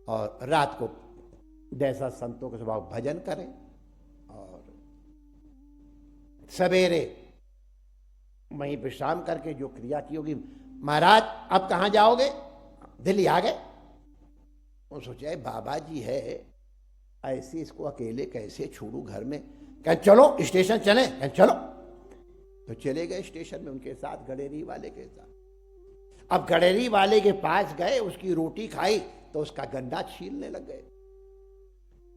और रात को जैसा संतों के स्वभाव भजन करें, और सवेरे वहीं विश्राम करके जो क्रिया की होगी महाराज अब कहाँ जाओगे? दिल्ली आ गए। वो सोचा बाबा जी है, ऐसे इसको अकेले कैसे छोड़ू घर में। कह चलो स्टेशन चले। कह चलो। तो चले गए स्टेशन में उनके साथ, गडेरी वाले के साथ। अब गडेरी वाले के पास गए, उसकी रोटी खाई तो उसका गंडा छीलने लग गए,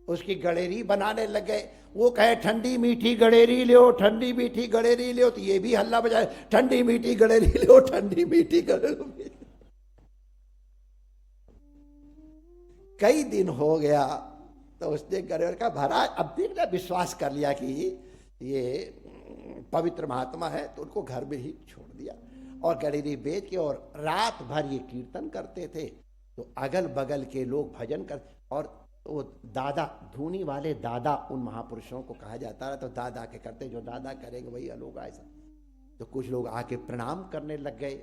उसकी गडेरी बनाने लग गए। वो कहे ठंडी मीठी गडेरी लो, ठंडी मीठी गडेरी लो, तो ये भी हल्ला बजाए ठंडी मीठी गडेरी लो, ठंडी मीठी गडेरी। कई दिन हो गया तो उसने गडेरी का भरा, अब देख लिया, विश्वास कर लिया कि ये पवित्र महात्मा है, तो उनको घर में ही छोड़ दिया और गडेरी बेच के, और रात भर ये कीर्तन करते थे। तो अगल बगल के लोग भजन कर, और वो दादा, धूनी वाले दादा उन महापुरुषों को कहा जाता है, तो दादा के करते, जो दादा करेंगे वही लोग ऐसा। तो कुछ लोग आके प्रणाम करने लग गए,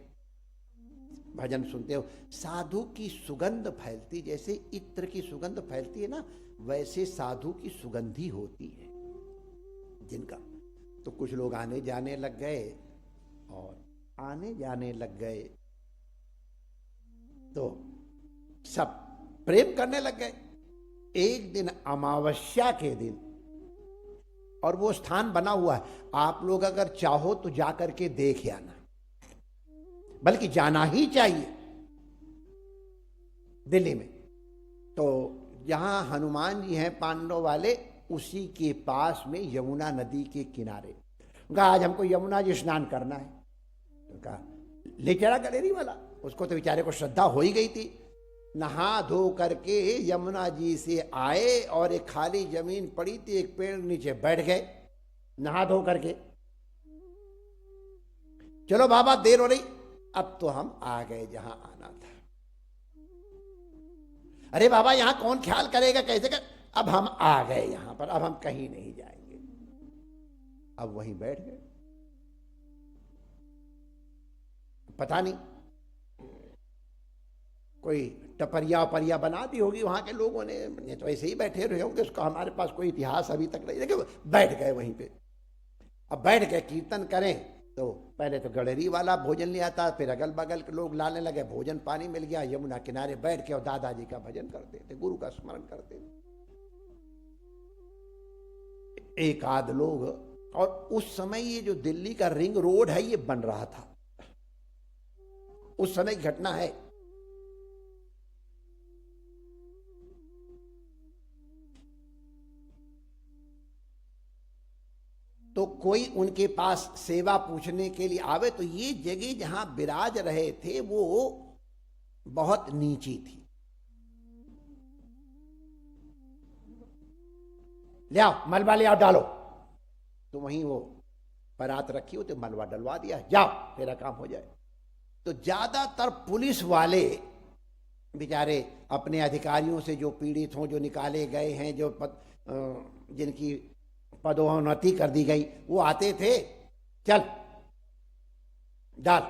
भजन सुनते हो। साधु की सुगंध फैलती, जैसे इत्र की सुगंध फैलती है ना, वैसे साधु की सुगंधी होती है जिनका। तो कुछ लोग आने जाने लग गए, और आने जाने लग गए तो सब प्रेम करने लग गए। एक दिन अमावस्या के दिन, और वो स्थान बना हुआ है, आप लोग अगर चाहो तो जाकर के देख आना, बल्कि जाना ही चाहिए दिल्ली में। तो जहां हनुमान जी हैं पांडव वाले, उसी के पास में यमुना नदी के किनारे। उनका आज हमको यमुना जी स्नान करना है। उनका ले चला गडेरी वाला, उसको तो बेचारे को श्रद्धा हो ही गई थी। नहा धो करके यमुना जी से आए, और एक खाली जमीन पड़ी थी, एक पेड़ नीचे बैठ गए नहा धो करके। चलो बाबा देर हो रही, अब तो हम आ गए जहां आना था। अरे बाबा यहां कौन ख्याल करेगा, कैसे कर, अब हम आ गए यहां पर, अब हम कहीं नहीं जाएंगे। अब वहीं बैठ गए। पता नहीं कोई टपरिया उपरिया बना दी होगी वहां के लोगों ने, तो ऐसे ही बैठे रहे होंगे, उसका हमारे पास कोई इतिहास अभी तक नहीं। देखिए बैठ गए वहीं पे। अब बैठ गए कीर्तन करें, तो पहले तो गडेरी वाला भोजन ले आता, फिर अगल बगल के लोग लाने लगे, भोजन पानी मिल गया। यमुना किनारे बैठ के और दादाजी का भजन करते थे, गुरु का स्मरण करते थे। एक आध लोग, और उस समय ये जो दिल्ली का रिंग रोड है ये बन रहा था, उस समय की घटना है। तो कोई उनके पास सेवा पूछने के लिए आवे, तो ये जगह जहां विराज रहे थे वो बहुत नीची थी। ले आओ मलबा, ले आओ डालो। तो वहीं वो परात रखी हो तो मलबा डलवा दिया, जाओ तेरा काम हो जाए। तो ज्यादातर पुलिस वाले बेचारे अपने अधिकारियों से जो पीड़ित हों, जो निकाले गए हैं, जो जिनकी पदोन्नति कर दी गई, वो आते थे, चल डाल,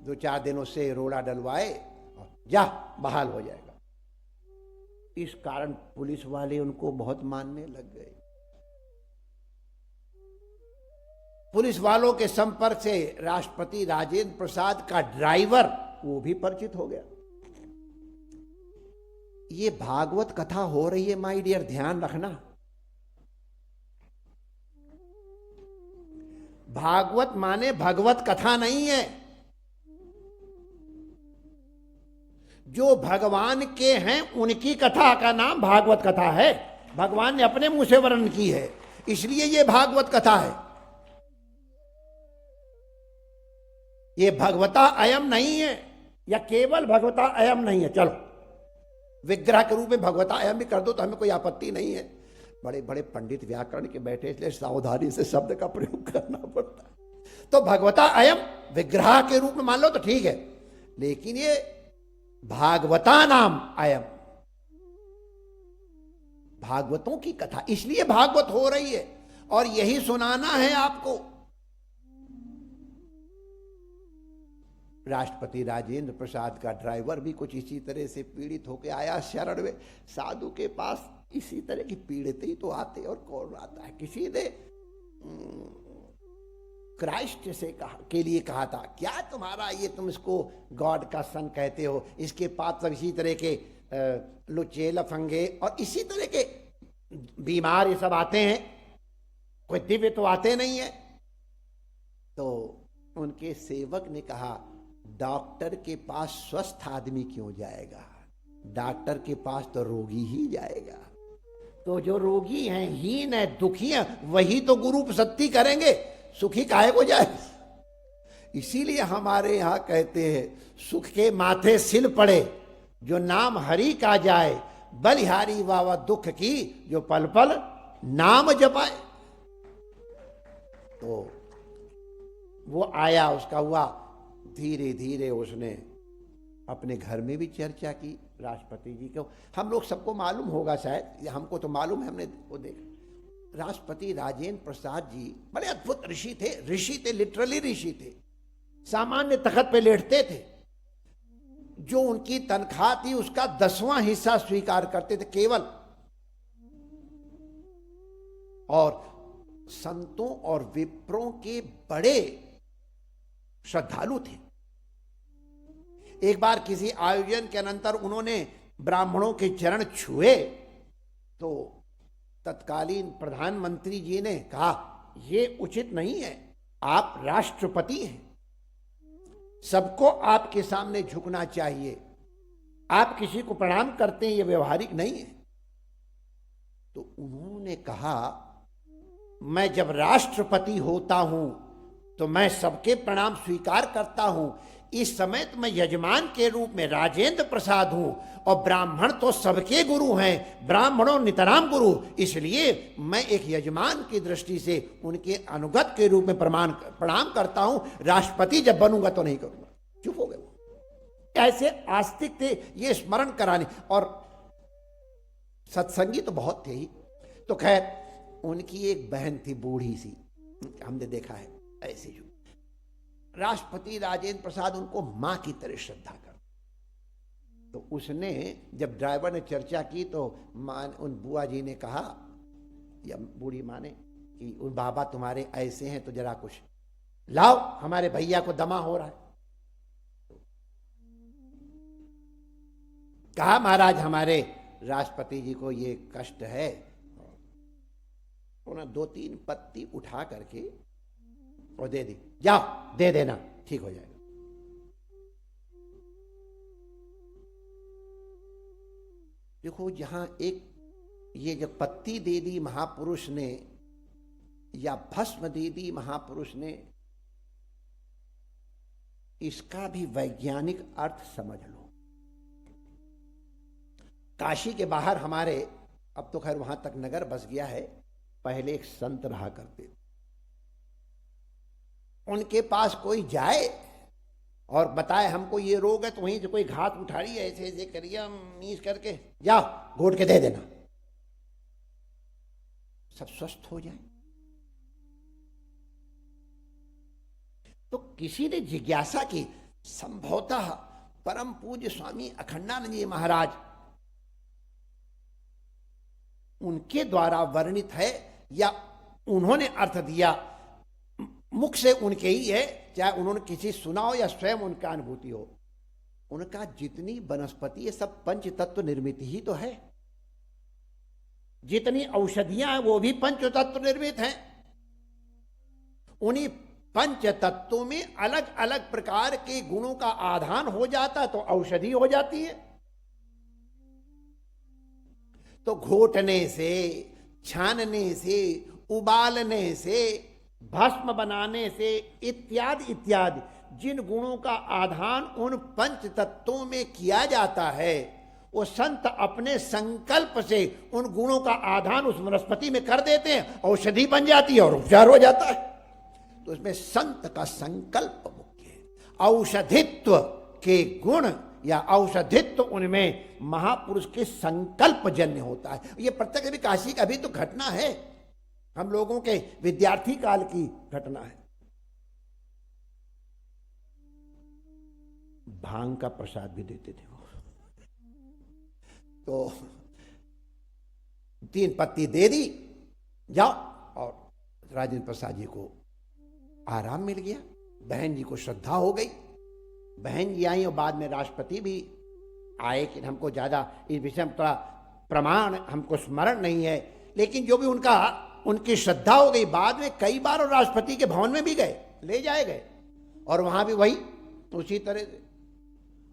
2-4 दिन उससे रोड़ा डलवाए, जा बहाल हो जाएगा। इस कारण पुलिस वाले उनको बहुत मानने लग गए। पुलिस वालों के संपर्क से राष्ट्रपति राजेंद्र प्रसाद का ड्राइवर वो भी परिचित हो गया। ये भागवत कथा हो रही है माय डियर, ध्यान रखना। भागवत माने भगवत कथा नहीं है। जो भगवान के हैं उनकी कथा का नाम भागवत कथा है। भगवान ने अपने मुंह से वर्णन की है, इसलिए ये भागवत कथा है। ये भगवता अयम नहीं है, या केवल भगवता अयम नहीं है। चलो विग्रह के रूप में भगवता अयम भी कर दो तो हमें कोई आपत्ति नहीं है। बड़े बड़े पंडित व्याकरण के बैठे, इसलिए सावधानी से शब्द का प्रयोग करना पड़ता है। तो भगवता अयम विग्रह के रूप में मान लो तो ठीक है, लेकिन ये भागवता नाम अयम, भागवतों की कथा, इसलिए भागवत हो रही है और यही सुनाना है आपको। राष्ट्रपति राजेंद्र प्रसाद का ड्राइवर भी कुछ इसी तरह से पीड़ित होकर आया शरण में। साधु के पास इसी तरह की पीड़ित ही तो आते, और कौन आता है। किसी ने क्राइस्ट से कहा के लिए कहा था, क्या तुम्हारा ये, तुम इसको गॉड का सन कहते हो, इसके पास सब इसी तरह के लुच्चे लफंगे और इसी तरह के बीमार ये सब आते हैं, कोई दिव्य तो आते नहीं है। तो उनके सेवक ने कहा, डॉक्टर के पास स्वस्थ आदमी क्यों जाएगा, डॉक्टर के पास तो रोगी ही जाएगा। तो जो रोगी हैं, हीन है, दुखी है, वही तो गुरु उपसत्ति करेंगे, सुखी काहे को जाएगा। इसीलिए हमारे यहां कहते हैं, सुख के माथे सिल पड़े जो नाम हरि का जाए, बलिहारी वावा दुख की जो पल पल नाम जपाए। तो वो आया, उसका हुआ, धीरे धीरे उसने अपने घर में भी चर्चा की राष्ट्रपति जी को। हम लोग सबको मालूम होगा शायद, हमको तो मालूम है, हमने वो देखा। राष्ट्रपति राजेंद्र प्रसाद जी बड़े अद्भुत ऋषि थे, ऋषि थे, लिटरली ऋषि थे। सामान्य तख्त पे लेटते थे, जो उनकी तनख्वाह थी उसका 10वां हिस्सा स्वीकार करते थे केवल। और संतों और विप्रों के बड़े श्रद्धालु थे। एक बार किसी आयोजन के अनंतर उन्होंने ब्राह्मणों के चरण छुए, तो तत्कालीन प्रधानमंत्री जी ने कहा, यह उचित नहीं है, आप राष्ट्रपति हैं, सबको आपके सामने झुकना चाहिए, आप किसी को प्रणाम करते हैं, यह व्यवहारिक नहीं है। तो उन्होंने कहा, मैं जब राष्ट्रपति होता हूं तो मैं सबके प्रणाम स्वीकार करता हूं, इस समय तो मैं यजमान के रूप में राजेंद्र प्रसाद हूं, और ब्राह्मण तो सबके गुरु हैं, ब्राह्मणों नितराम गुरु, इसलिए मैं एक यजमान की दृष्टि से उनके अनुगत के रूप में प्रणाम करता हूं, राष्ट्रपति जब बनूंगा तो नहीं करूंगा। चुप हो गए वो। ऐसे आस्तिक थे, ये स्मरण कराने। और सत्संगी तो बहुत थे ही। तो खैर, उनकी एक बहन थी बूढ़ी सी, हमने देखा है ऐसी, जो राष्ट्रपति राजेंद्र प्रसाद उनको मां की तरह श्रद्धा कर। तो उसने, जब ड्राइवर ने चर्चा की तो मां, उन बुआ जी ने कहा, या बूढ़ी मां ने, कि उन बाबा तुम्हारे ऐसे हैं तो जरा कुछ लाओ, हमारे भैया को दमा हो रहा है। कहा, महाराज हमारे राष्ट्रपति जी को ये कष्ट है। उन्होंने 2-3 पत्ती उठा करके और दे दी, जाओ दे देना, ठीक हो जाएगा। देखो, जहां एक ये जो पत्ती दे दी महापुरुष ने, या भस्म दे दी महापुरुष ने, इसका भी वैज्ञानिक अर्थ समझ लो। काशी के बाहर हमारे, अब तो खैर वहां तक नगर बस गया है, पहले एक संत रहा करते। उनके पास कोई जाए और बताए हमको ये रोग है, तो वहीं से कोई घात उठाड़ी, ऐसे ऐसे करिए मीस करके, जाओ घोट के दे देना, सब स्वस्थ हो जाए। तो किसी ने जिज्ञासा की, संभवतः परम पूज्य स्वामी अखंडानंद जी महाराज, उनके द्वारा वर्णित है, या उन्होंने अर्थ दिया, मुख से उनके ही है, चाहे उन्होंने किसी सुना हो या स्वयं उनका अनुभूति हो। उनका जितनी वनस्पति है सब पंच तत्व निर्मित ही तो है, जितनी औषधियां हैं वो भी पंच तत्व निर्मित हैं। उन्हीं पंच तत्वों में अलग अलग प्रकार के गुणों का आधान हो जाता है तो औषधि हो जाती है। तो घोटने से, छानने से, उबालने से, भस्म बनाने से, इत्यादि इत्यादि जिन गुणों का आधान उन पंच तत्वों में किया जाता है, वो संत अपने संकल्प से उन गुणों का आधान उस वनस्पति में कर देते हैं, औषधि बन जाती है और उपचार हो जाता है। तो इसमें संत का संकल्प मुख्य है। औषधित्व के गुण या औषधित्व उनमें महापुरुष के संकल्प जन्य होता है। ये प्रत्यक्ष भी काशी का भी तो घटना है, हम लोगों के विद्यार्थी काल की घटना है। भांग का प्रसाद भी देते थे वो। तो 3 पत्ती दे दी, जाओ, और राजेंद्र प्रसाद जी को आराम मिल गया, बहन जी को श्रद्धा हो गई। बहन जी आई और बाद में राष्ट्रपति भी आए, कि हमको ज्यादा इस विषय में थोड़ा प्रमाण हमको स्मरण नहीं है, लेकिन जो भी उनकी श्रद्धा हो गई। बाद में कई बार और राष्ट्रपति के भवन में भी गए, ले जाए गए, और वहां भी वही उसी तरह से।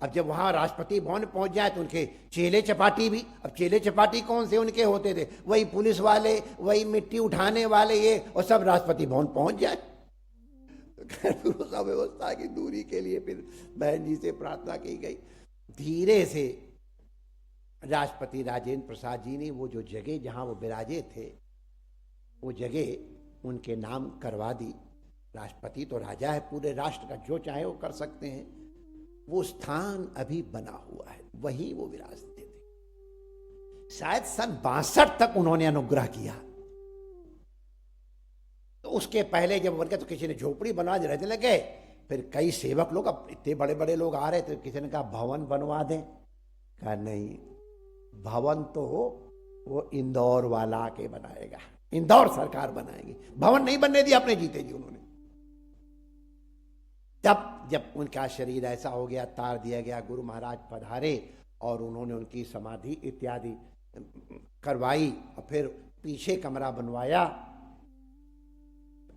अब जब वहां राष्ट्रपति भवन पहुंच जाए तो उनके चेले चपाटी भी, अब चेले चपाटी कौन से उनके होते थे, वही पुलिस वाले, वही मिट्टी उठाने वाले, ये और सब राष्ट्रपति भवन पहुंच जाए। उस अव्यवस्था की दूरी के लिए फिर बहन जी से प्रार्थना की गई। धीरे से राष्ट्रपति राजेंद्र प्रसाद जी ने वो जो जगह जहां वो विराजे थे, वो जगह उनके नाम करवा दी। राष्ट्रपति तो राजा है पूरे राष्ट्र का, जो चाहे वो कर सकते हैं। वो स्थान अभी बना हुआ है, वही वो विराजते थे। शायद सन 62 तक उन्होंने अनुग्रह किया। तो उसके पहले जब बन गया तो किसी ने झोपड़ी बनवा दे, रहने लगे। फिर कई सेवक लोग, अब इतने बड़े बड़े लोग आ रहे थे, किसी ने कहा भवन बनवा दें। कहा नहीं, भवन तो वो इंदौर वाला आके बनाएगा, इंदौर सरकार बनाएगी, भवन नहीं बनने दिया अपने जीते जी उन्होंने। तब जब उनका शरीर ऐसा हो गया, तार दिया गया, गुरु महाराज पधारे और उन्होंने उनकी समाधि इत्यादि करवाई, और फिर पीछे कमरा बनवाया,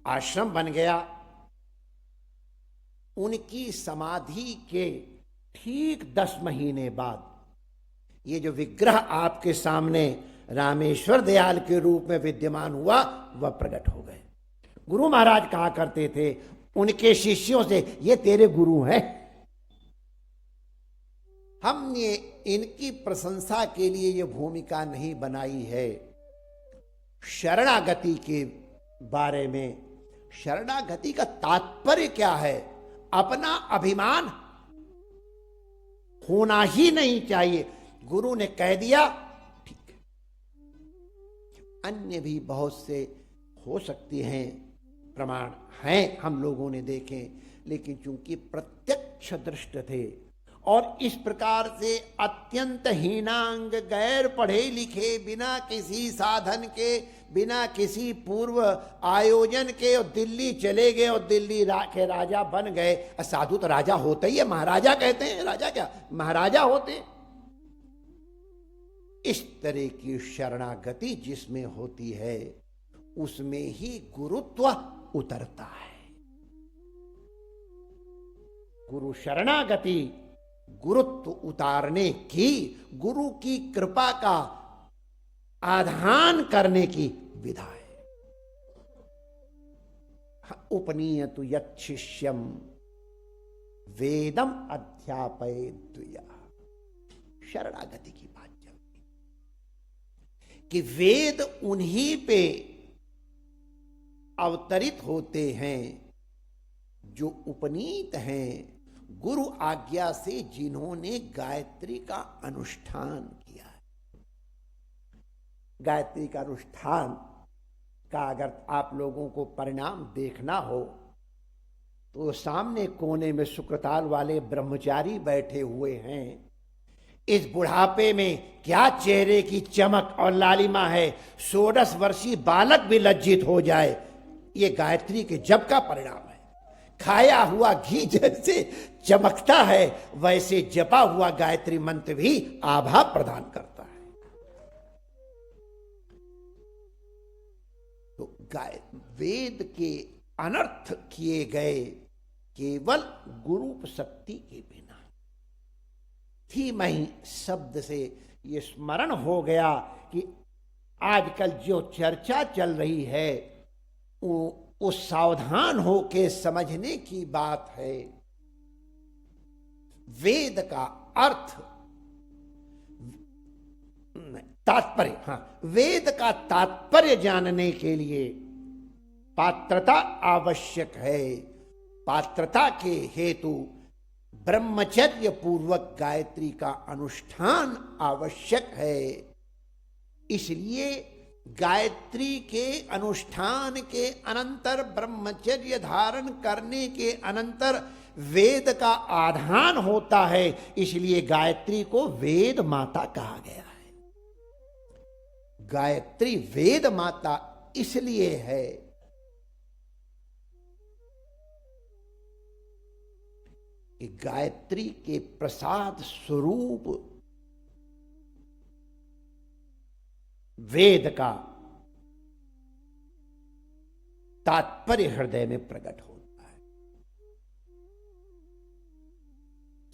आश्रम बन गया। उनकी समाधि के ठीक 10 महीने बाद ये जो विग्रह आपके सामने रामेश्वर दयाल के रूप में विद्यमान हुआ, वह प्रकट हो गए। गुरु महाराज कहा करते थे उनके शिष्यों से, ये तेरे गुरु हैं। हमने इनकी प्रशंसा के लिए ये भूमिका नहीं बनाई है। शरणागति के बारे में, शरणागति का तात्पर्य क्या है? अपना अभिमान होना ही नहीं चाहिए। गुरु ने कह दिया, ठीक है। अन्य भी बहुत से हो सकते हैं, प्रमाण हैं, हम लोगों ने देखे, लेकिन चूंकि प्रत्यक्ष दृष्ट थे और इस प्रकार से अत्यंत हीनांग, गैर पढ़े लिखे, बिना किसी साधन के, बिना किसी पूर्व आयोजन के, और दिल्ली चले गए और दिल्ली के राजा बन गए। साधु तो राजा होते ही है, महाराजा कहते हैं, राजा क्या महाराजा होते हैं। इस तरह की शरणागति जिसमें होती है, उसमें ही गुरुत्व उतरता है। गुरु शरणागति गुरुत्व उतारने की, गुरु की कृपा का आधान करने की विधा है। उपनीयतु यत् शिष्यम वेदम अध्यापयेद्विया। शरणागति की बात चलती कि वेद उन्हीं पे अवतरित होते हैं जो उपनीत हैं, गुरु आज्ञा से जिन्होंने गायत्री का अनुष्ठान किया है। गायत्री का अनुष्ठान का अगर आप लोगों को परिणाम देखना हो तो सामने कोने में सुकृताल वाले ब्रह्मचारी बैठे हुए हैं। इस बुढ़ापे में क्या चेहरे की चमक और लालिमा है, 16 वर्षीय बालक भी लज्जित हो जाए। ये गायत्री के जप का परिणाम है। खाया हुआ घी जैसे चमकता है, वैसे जपा हुआ गायत्री मंत्र भी आभा प्रदान करता है। तो वेद के अनर्थ किए गए केवल गुरूप शक्ति के बिना। धीमहि शब्द से ये स्मरण हो गया कि आजकल जो चर्चा चल रही है वो सावधान होके समझने की बात है। वेद का अर्थ, तात्पर्य, वेद का तात्पर्य जानने के लिए पात्रता आवश्यक है। पात्रता के हेतु ब्रह्मचर्य पूर्वक गायत्री का अनुष्ठान आवश्यक है। इसलिए गायत्री के अनुष्ठान के अनंतर, ब्रह्मचर्य धारण करने के अनंतर वेद का आधान होता है। इसलिए गायत्री को वेद माता कहा गया है। गायत्री वेद माता इसलिए है कि गायत्री के प्रसाद स्वरूप वेद का तात्पर्य हृदय में प्रकट होता है।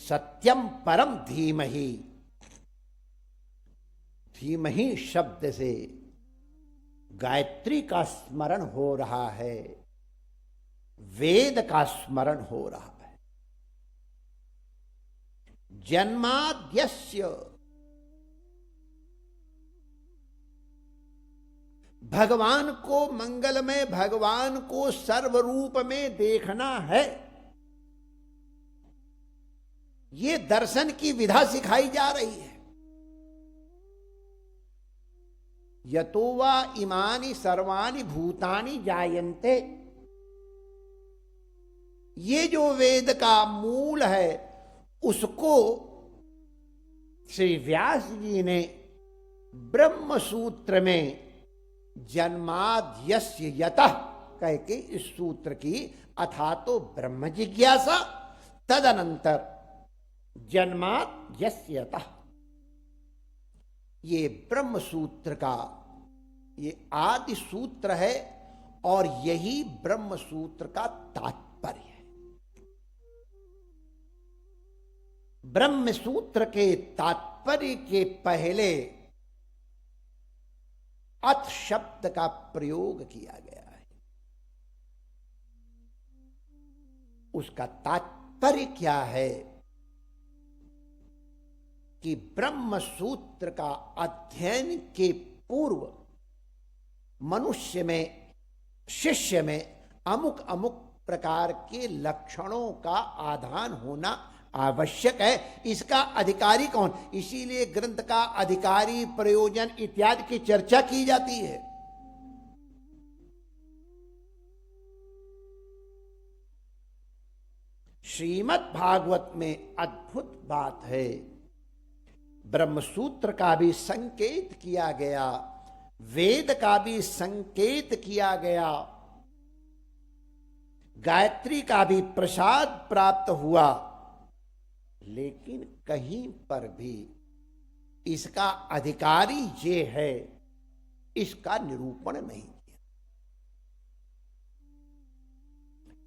सत्यम परम धीमहि, धीमहि शब्द से गायत्री का स्मरण हो रहा है, वेद का स्मरण हो रहा है। जन्माद्यस्य, भगवान को मंगलमय, भगवान को सर्वरूप में देखना है, ये दर्शन की विधा सिखाई जा रही है। यतो वा इमानि सर्वाणि भूतानि जायन्ते, ये जो वेद का मूल है उसको श्री व्यास जी ने ब्रह्म सूत्र में जन्माद्यस्य यतः कह के इस सूत्र की अथा तो ब्रह्म जिज्ञासा तदनंतर जन्माद्यस्य यतः, ये ब्रह्म सूत्र का ये आदि सूत्र है और यही ब्रह्म सूत्र का तात्पर्य है। ब्रह्म सूत्र के तात्पर्य के पहले अथ शब्द का प्रयोग किया गया है। उसका तात्पर्य क्या है कि ब्रह्म सूत्र का अध्ययन के पूर्व मनुष्य में, शिष्य में अमुक अमुक प्रकार के लक्षणों का आधान होना आवश्यक है। इसका अधिकारी कौन, इसीलिए ग्रंथ का अधिकारी, प्रयोजन इत्यादि की चर्चा की जाती है। श्रीमद् भागवत में अद्भुत बात है, ब्रह्मसूत्र का भी संकेत किया गया, वेद का भी संकेत किया गया, गायत्री का भी प्रसाद प्राप्त हुआ, लेकिन कहीं पर भी इसका अधिकारी ये है, इसका निरूपण नहीं किया।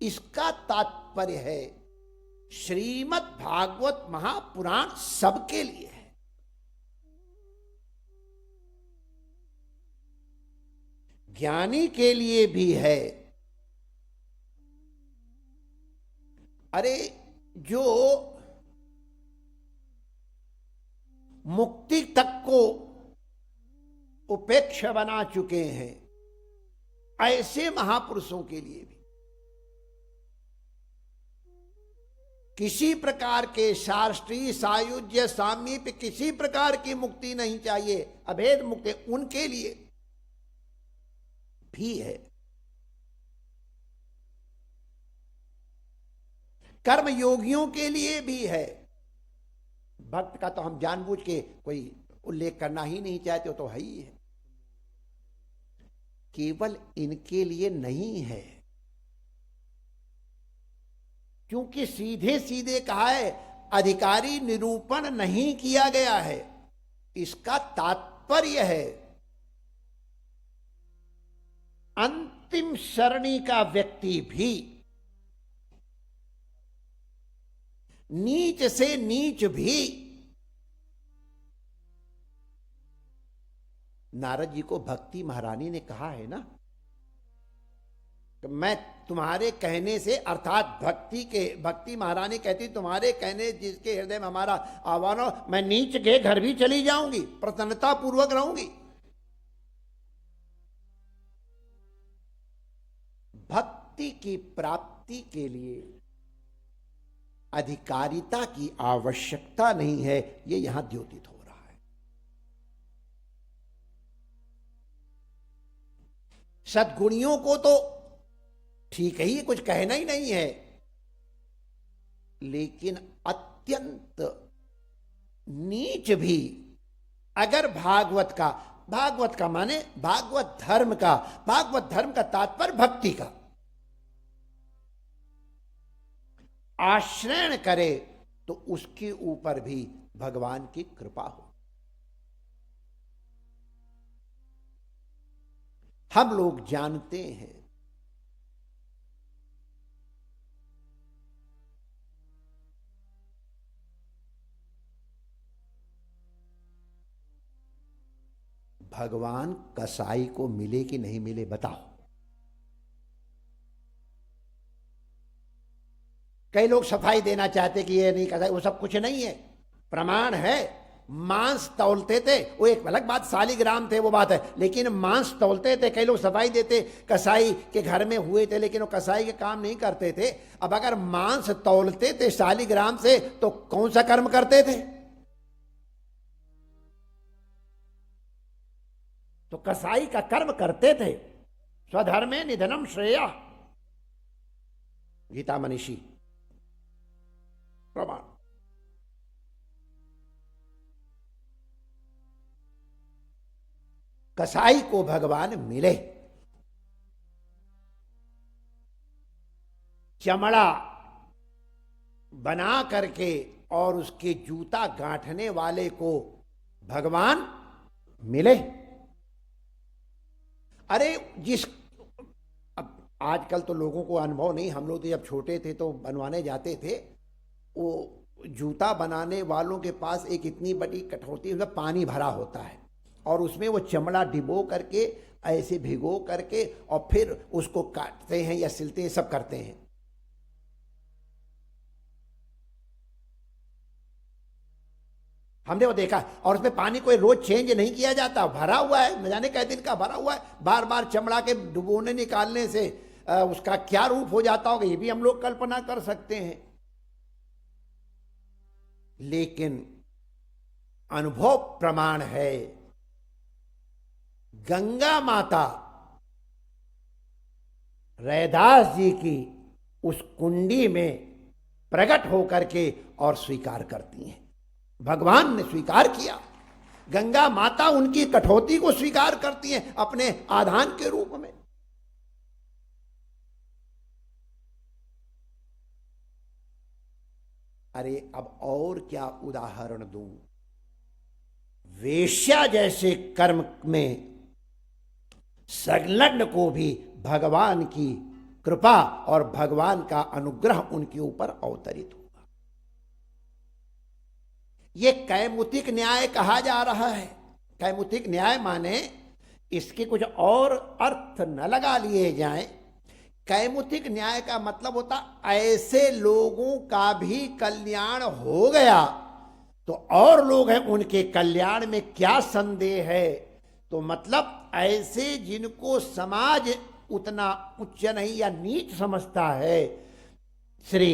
इसका तात्पर्य है श्रीमद् भागवत महापुराण सबके लिए है। ज्ञानी के लिए भी है। अरे जो मुक्ति तक को उपेक्षा बना चुके हैं, ऐसे महापुरुषों के लिए भी किसी प्रकार के शास्त्रीय सायुज्य सामीप्य किसी प्रकार की मुक्ति नहीं चाहिए, अभेद मुक्ति उनके लिए भी है। कर्म योगियों के लिए भी है। भक्त का तो हम जानबूझ के कोई उल्लेख करना ही नहीं चाहते, तो है ही है। केवल इनके लिए नहीं है, क्योंकि सीधे सीधे कहा है, अधिकारी निरूपण नहीं किया गया है। इसका तात्पर्य है अंतिम शरणी का व्यक्ति भी, नीच से नीच भी, नारद जी को भक्ति महारानी ने कहा है ना कि मैं तुम्हारे कहने से, अर्थात भक्ति महारानी कहती तुम्हारे कहने जिसके हृदय में हमारा आह्वान हो, मैं नीच के घर भी चली जाऊंगी, प्रसन्नता पूर्वक रहूंगी। भक्ति की प्राप्ति के लिए अधिकारिता की आवश्यकता नहीं है, ये यहां द्योतित हो रहा है। सद्गुणियों को तो ठीक ही कुछ कहना ही नहीं है, लेकिन अत्यंत नीच भी अगर भागवत का माने भागवत धर्म का तात्पर्य भक्ति का, आश्रय करे तो उसके ऊपर भी भगवान की कृपा हो। हम लोग जानते हैं भगवान कसाई को मिले कि नहीं मिले बताओ। कई लोग सफाई देना चाहते कि ये नहीं कसाई, वो सब कुछ नहीं है। प्रमाण है, मांस तौलते थे, वो एक अलग बात, शालिग्राम थे वो बात है, लेकिन मांस तौलते थे। कई लोग सफाई देते कसाई के घर में हुए थे, लेकिन वो कसाई के काम नहीं करते थे। अब अगर मांस तौलते थे शालिग्राम से तो कौन सा कर्म करते थे? तो कसाई का कर्म करते थे। स्वधर्मे निधनम श्रेया, गीता मनीषी प्रमाण। कसाई को भगवान मिले, चमड़ा बना करके और उसके जूता गांठने वाले को भगवान मिले। अरे अब आजकल तो लोगों को अनुभव नहीं, हम लोग तो जब छोटे थे तो बनवाने जाते थे, वो जूता बनाने वालों के पास एक इतनी बड़ी कठौती, उसमें पानी भरा होता है और उसमें वो चमड़ा डिबो करके ऐसे भिगो करके और फिर उसको काटते हैं या सिलते हैं, सब करते हैं। हमने वो देखा, और उसमें पानी कोई रोज चेंज नहीं किया जाता, भरा हुआ है, न जाने कै दिन का भरा हुआ है। बार बार चमड़ा के डुबोने निकालने से उसका क्या रूप हो जाता होगा, ये भी हम लोग कल्पना कर सकते हैं। लेकिन अनुभव प्रमाण है, गंगा माता रैदास जी की उस कुंडी में प्रकट होकर के और स्वीकार करती हैं। भगवान ने स्वीकार किया, गंगा माता उनकी कठौती को स्वीकार करती हैं अपने आधान के रूप में। अरे अब और क्या उदाहरण दूं? वेश्या जैसे कर्म में संलग्न को भी भगवान की कृपा और भगवान का अनुग्रह उनके ऊपर अवतरित हुआ। ये कैमुतिक न्याय कहा जा रहा है। कैमुतिक न्याय माने इसके कुछ और अर्थ न लगा लिए जाएं। कैमुतिक न्याय का मतलब होता ऐसे लोगों का भी कल्याण हो गया तो और लोग हैं, उनके कल्याण में क्या संदेह है। तो मतलब ऐसे जिनको समाज उतना उच्च नहीं या नीच समझता है, श्री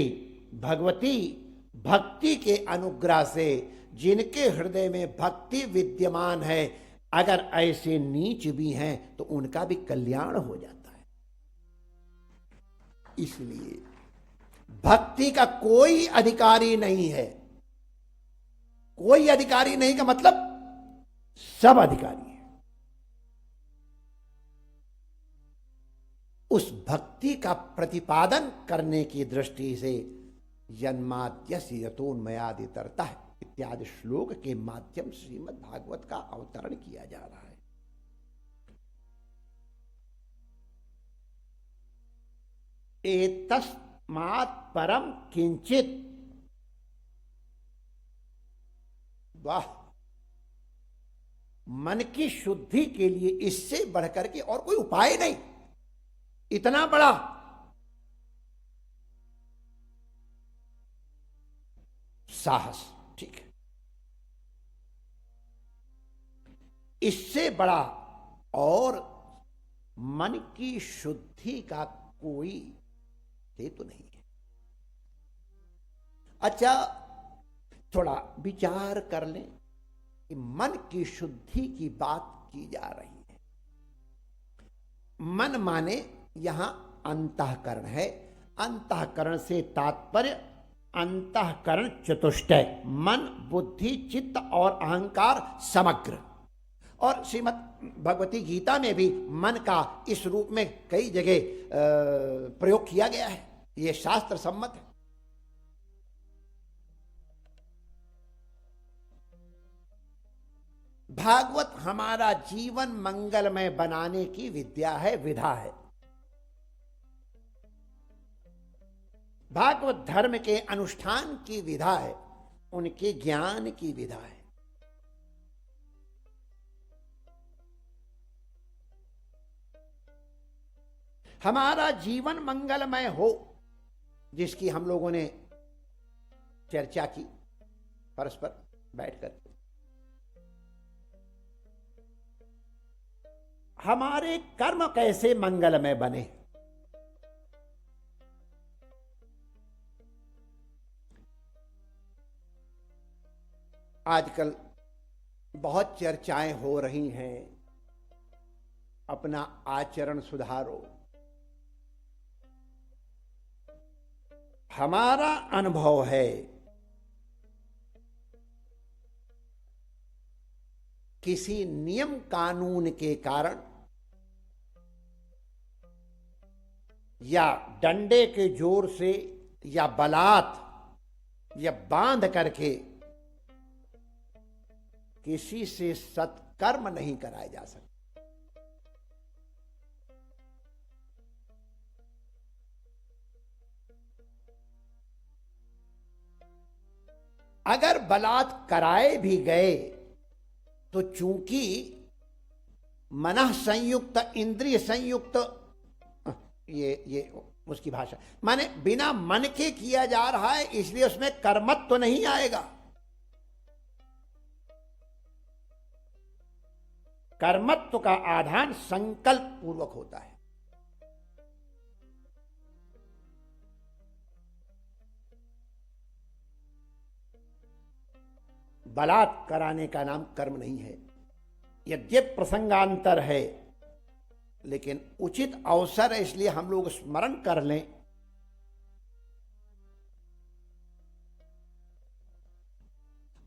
भगवती भक्ति के अनुग्रह से जिनके हृदय में भक्ति विद्यमान है, अगर ऐसे नीच भी हैं तो उनका भी कल्याण हो जाता है। इसलिए भक्ति का कोई अधिकारी नहीं है। कोई अधिकारी नहीं का मतलब सब अधिकारी है। उस भक्ति का प्रतिपादन करने की दृष्टि से जन्माद्यस्य यतोन्मयादितरतः इत्यादि श्लोक के माध्यम से श्रीमद् भागवत का अवतरण किया जा रहा है। एतस्मात् परम किंचित, वाह, मन की शुद्धि के लिए इससे बढ़कर के और कोई उपाय नहीं। इतना बड़ा साहस, ठीक है, इससे बड़ा और मन की शुद्धि का कोई हेतु नहीं है। अच्छा, थोड़ा विचार कर लें कि मन की शुद्धि की बात की जा रही है। मन माने यहां अंतःकरण है। अंतःकरण से तात्पर्य अंतःकरण चतुष्टय, मन, बुद्धि, चित्त और अहंकार समग्र। और श्रीमद् भगवती गीता में भी मन का इस रूप में कई जगह प्रयोग किया गया है। यह शास्त्र सम्मत है। भागवत हमारा जीवन मंगलमय बनाने की विद्या है, विधा है। भागवत धर्म के अनुष्ठान की विधा है, उनके ज्ञान की विधा है। हमारा जीवन मंगलमय हो, जिसकी हम लोगों ने चर्चा की परस्पर बैठकर। हमारे कर्म कैसे मंगलमय बने। आजकल बहुत चर्चाएं हो रही हैं, अपना आचरण सुधारो। हमारा अनुभव है किसी नियम कानून के कारण या डंडे के जोर से या बलात् या बांध करके किसी से सत्कर्म नहीं कराए जा सकते। अगर बलात् कराए भी गए तो चूंकि मनः संयुक्त इंद्रिय संयुक्त, ये उसकी भाषा माने बिना मन के किया जा रहा है, इसलिए उसमें कर्मत्व तो नहीं आएगा। कर्मत्व का आधान संकल्प पूर्वक होता है। बलात् कराने का नाम कर्म नहीं है। यद्यपि प्रसंगांतर है, लेकिन उचित अवसर है, इसलिए हम लोग स्मरण कर लें।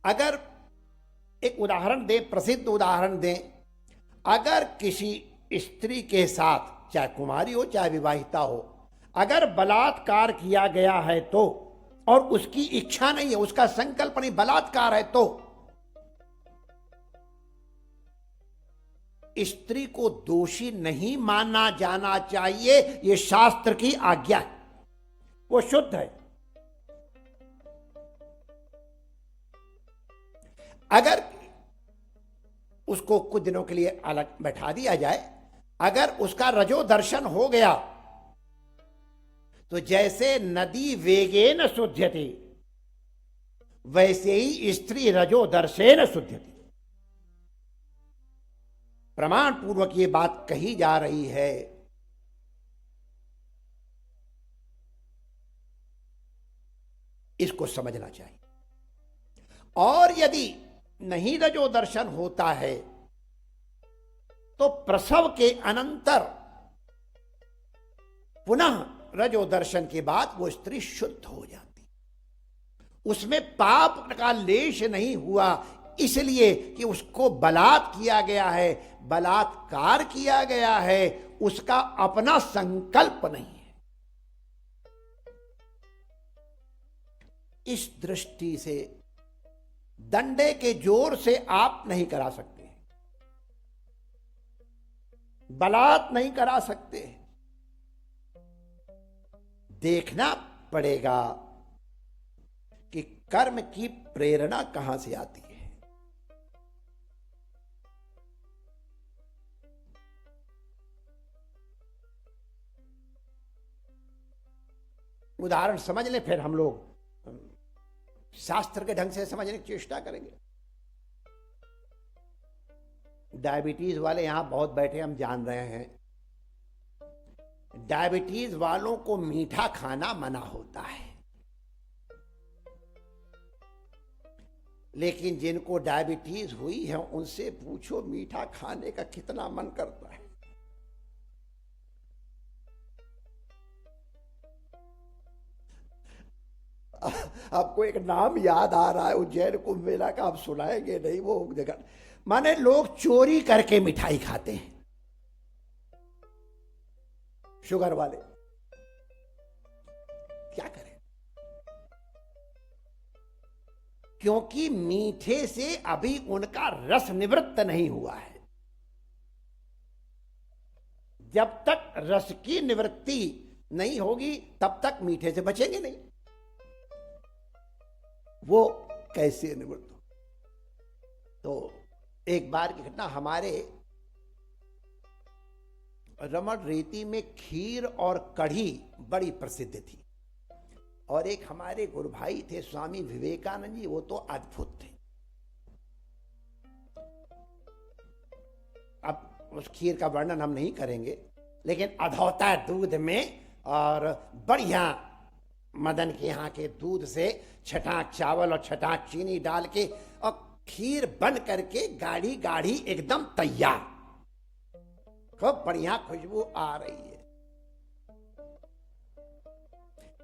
अगर एक उदाहरण दें, प्रसिद्ध उदाहरण दें, अगर किसी स्त्री के साथ, चाहे कुमारी हो चाहे विवाहिता हो, अगर बलात्कार किया गया है तो, और उसकी इच्छा नहीं है, उसका संकल्प नहीं, बलात्कार है, तो स्त्री को दोषी नहीं माना जाना चाहिए। यह शास्त्र की आज्ञा है, वो शुद्ध है। अगर उसको कुछ दिनों के लिए अलग बैठा दिया जाए, अगर उसका रजो दर्शन हो गया तो जैसे नदी वेगेन शुध्यति, वैसे ही स्त्री रजो दर्शेन शुध्यति। प्रमाण पूर्वक ये बात कही जा रही है। इसको समझना चाहिए। और यदि नहीं रजो दर्शन होता है तो प्रसव के अनंतर पुनः रजो दर्शन के बाद वो स्त्री शुद्ध हो जाती, उसमें पाप का लेश नहीं हुआ, इसलिए कि उसको बलात् किया गया है, बलात्कार किया गया है, उसका अपना संकल्प नहीं है। इस दृष्टि से डंडे के जोर से आप नहीं करा सकते, बलात् नहीं करा सकते। देखना पड़ेगा कि कर्म की प्रेरणा कहां से आती है। उदाहरण समझ लें, फिर हम लोग शास्त्र के ढंग से समझने की चेष्टा करेंगे। डायबिटीज वाले यहां बहुत बैठे, हम जान रहे हैं। डायबिटीज वालों को मीठा खाना मना होता है, लेकिन जिनको डायबिटीज हुई है उनसे पूछो मीठा खाने का कितना मन करता है। आपको एक नाम याद आ रहा है, उज्जैन कुंभ मेला का, आप सुनाएंगे नहीं वो जगह। माने लोग चोरी करके मिठाई खाते हैं, शुगर वाले। क्या करें? क्योंकि मीठे से अभी उनका रस निवृत्त नहीं हुआ है। जब तक रस की निवृत्ति नहीं होगी तब तक मीठे से बचेंगे नहीं। वो कैसे निवृत्त हो? तो एक बार की घटना, हमारे रमण रेती में खीर और कढ़ी बड़ी प्रसिद्ध थी, और एक हमारे गुरु भाई थे स्वामी विवेकानंद जी, वो तो अद्भुत थे। अब उस खीर का वर्णन हम नहीं करेंगे, लेकिन अधौता दूध में और बढ़िया मदन के यहाँ के दूध से छटाक चावल और छटाक चीनी डाल के और खीर बन करके गाढ़ी गाढ़ी एकदम तैयार, खूब बढ़िया खुशबू आ रही है,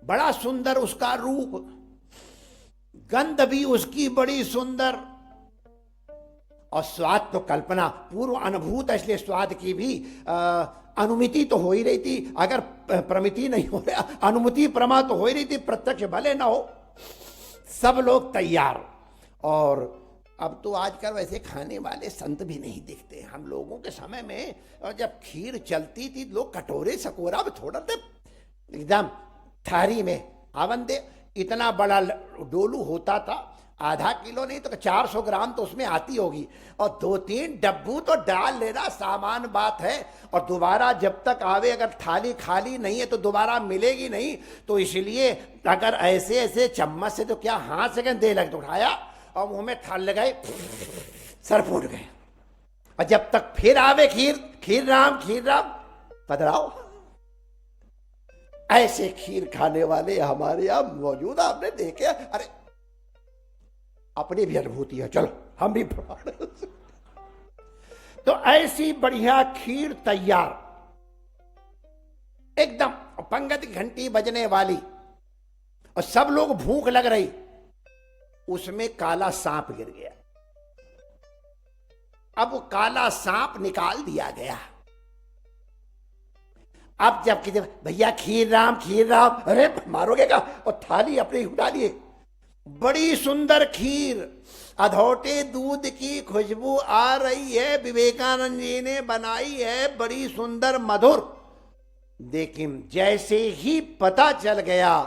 बड़ा सुंदर उसका रूप, गंध भी उसकी बड़ी सुंदर, और स्वाद तो कल्पना पूर्व अनुभूत है, इसलिए स्वाद की भी अनुमिति तो हो ही रही थी। अगर प्रमिति नहीं हो रहा, अनुमति प्रमा तो हो ही रही थी, प्रत्यक्ष भले ना हो। सब लोग तैयार, और अब तो आजकल वैसे खाने वाले संत भी नहीं दिखते। हम लोगों के समय में और जब खीर चलती थी, लोग कटोरे सकोरा में थोड़ा थे एकदम थारी में आवन दे, इतना बड़ा डोलू होता था, आधा किलो नहीं तो 400 ग्राम तो उसमें आती होगी, और 2-3 डब्बू तो डाल लेना सामान्य बात है। और दोबारा जब तक आवे, अगर थाली खाली नहीं है तो दोबारा मिलेगी नहीं, तो इसलिए अगर ऐसे ऐसे चम्मच से, तो क्या हाथ से दे लग, तो उठाया और मुंह में थाल लगाई, सर फूट गए। और जब तक फिर आवे खीर राम पधराओ। ऐसे खीर खाने वाले हमारे यहां मौजूद, आपने देखे? अरे अपनी भी अनुभूति है, चलो हम भी तो ऐसी बढ़िया खीर तैयार, एकदम पंगत घंटी बजने वाली, और सब लोग भूख लग रही, उसमें काला सांप गिर गया। अब वो काला सांप निकाल दिया गया। अब जब कि भैया खीर राम, अरे मारोगे क्या? और थाली अपनी उठा लिए, बड़ी सुंदर खीर, अधौटे दूध की खुशबू आ रही है, विवेकानंद जी ने बनाई है, बड़ी सुंदर मधुर। लेकिन जैसे ही पता चल गया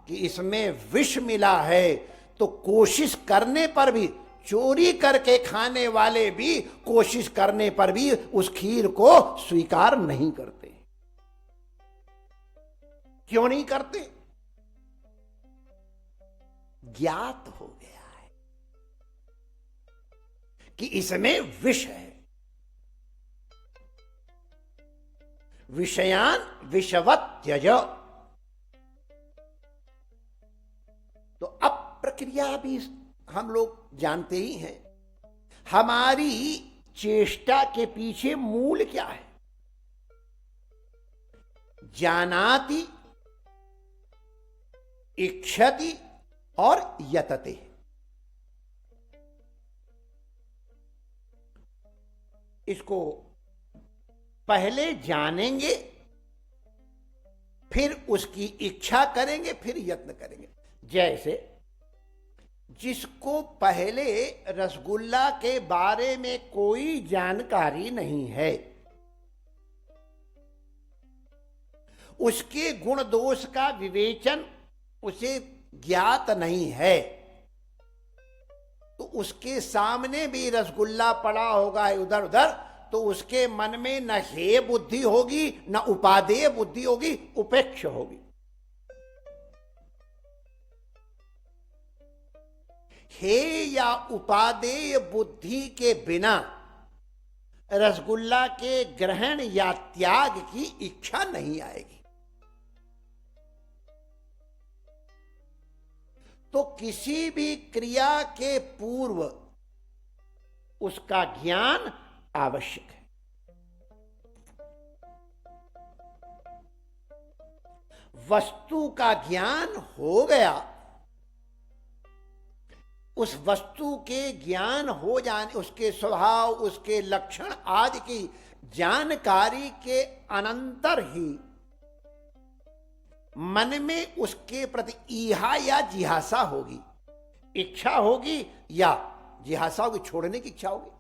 कि इसमें विष मिला है, तो कोशिश करने पर भी, चोरी करके खाने वाले भी कोशिश करने पर भी उस खीर को स्वीकार नहीं करते। क्यों नहीं करते? ज्ञात हो गया है कि इसमें विष है। विषयान विषवत त्यज। तो अब प्रक्रिया भी हम लोग जानते ही हैं। हमारी चेष्टा के पीछे मूल क्या है? जानाति, इच्छति और यतते। इसको पहले जानेंगे, फिर उसकी इच्छा करेंगे, फिर यत्न करेंगे। जैसे जिसको पहले रसगुल्ला के बारे में कोई जानकारी नहीं है, उसके गुण दोष का विवेचन उसे ज्ञात नहीं है, तो उसके सामने भी रसगुल्ला पड़ा होगा उधर उधर, तो उसके मन में न हे बुद्धि होगी, न उपादेय बुद्धि होगी, उपेक्ष होगी। हे या उपादेय बुद्धि के बिना रसगुल्ला के ग्रहण या त्याग की इच्छा नहीं आएगी। तो किसी भी क्रिया के पूर्व उसका ज्ञान आवश्यक है। वस्तु का ज्ञान हो गया, उस वस्तु के ज्ञान हो जाने, उसके स्वभाव, उसके लक्षण आदि की जानकारी के अनंतर ही मन में उसके प्रति ईहा या जिहासा होगी इच्छा होगी या जिज्ञासा होगी, छोड़ने की इच्छा होगी।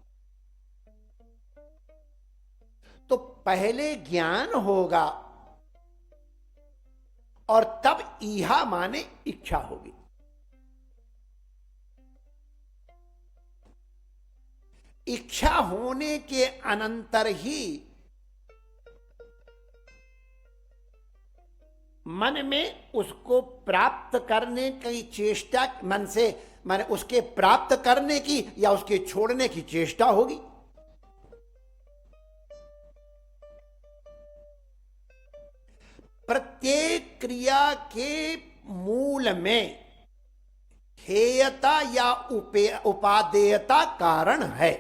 तो पहले ज्ञान होगा और तब इहा माने इच्छा होगी। इच्छा होने के अनंतर ही मन में उसको प्राप्त करने की चेष्टा, मन से माने उसके प्राप्त करने की या उसके छोड़ने की चेष्टा होगी। प्रत्येक क्रिया के मूल में हेयता या उपादेयता कारण है।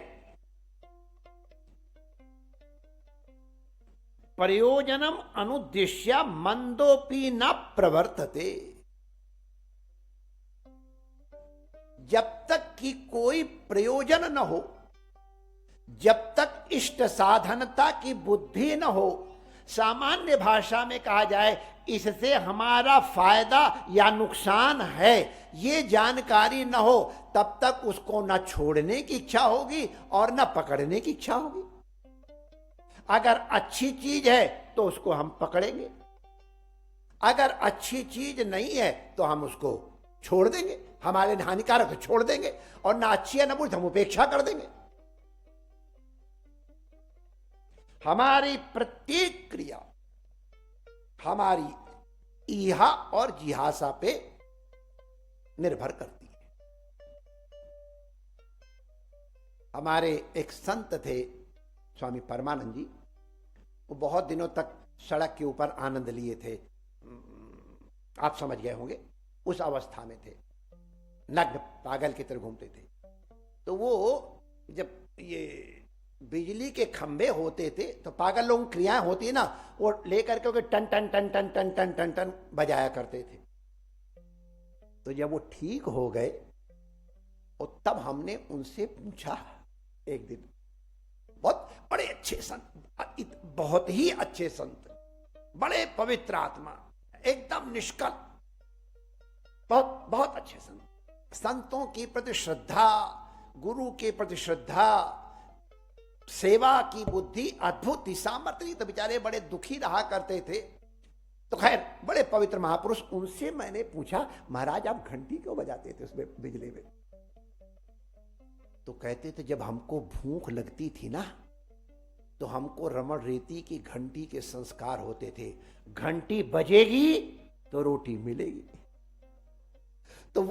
प्रयोजनम अनुद्देश्य मंदोपि न प्रवर्तते। जब तक कि कोई प्रयोजन न हो, जब तक इष्ट साधनता की बुद्धि न हो, सामान्य भाषा में कहा जाए इससे हमारा फायदा या नुकसान है, ये जानकारी न हो, तब तक उसको न छोड़ने की इच्छा होगी और न पकड़ने की इच्छा होगी। अगर अच्छी चीज है तो उसको हम पकड़ेंगे, अगर अच्छी चीज नहीं है तो हम उसको छोड़ देंगे, हमारे हानिकारक तो छोड़ देंगे, और ना अच्छी है ना बुरी हम उपेक्षा कर देंगे। हमारी प्रत्येक क्रिया हमारी इहा और जिहासा पे निर्भर करती है। हमारे एक संत थे स्वामी परमानंद जी, वो बहुत दिनों तक सड़क के ऊपर आनंद लिए थे, आप समझ गए होंगे, उस अवस्था में थे, नग्न पागल की तरह घूमते थे। तो वो जब ये बिजली के खंभे होते थे तो पागल लोगों की क्रियाएं होती है ना, वो लेकर के टन टन टन टन टन टन टन टन बजाया करते थे। तो जब वो ठीक हो गए और तब हमने उनसे पूछा एक दिन, बहुत बड़े अच्छे संत, बहुत ही अच्छे संत, बड़े पवित्र आत्मा, एकदम निष्कल, बहुत बहुत अच्छे संत, संतों के प्रति श्रद्धा, गुरु के प्रति श्रद्धा, सेवा की बुद्धि अद्भुत थी, सामर्थ्य। तो बेचारे बड़े दुखी रहा करते थे। तो खैर बड़े पवित्र महापुरुष, उनसे मैंने पूछा महाराज आप घंटी क्यों बजाते थे उसमें बिजली में? तो कहते थे जब हमको भूख लगती थी ना तो हमको रमण रेती की घंटी के संस्कार होते थे, घंटी बजेगी तो रोटी मिलेगी। तो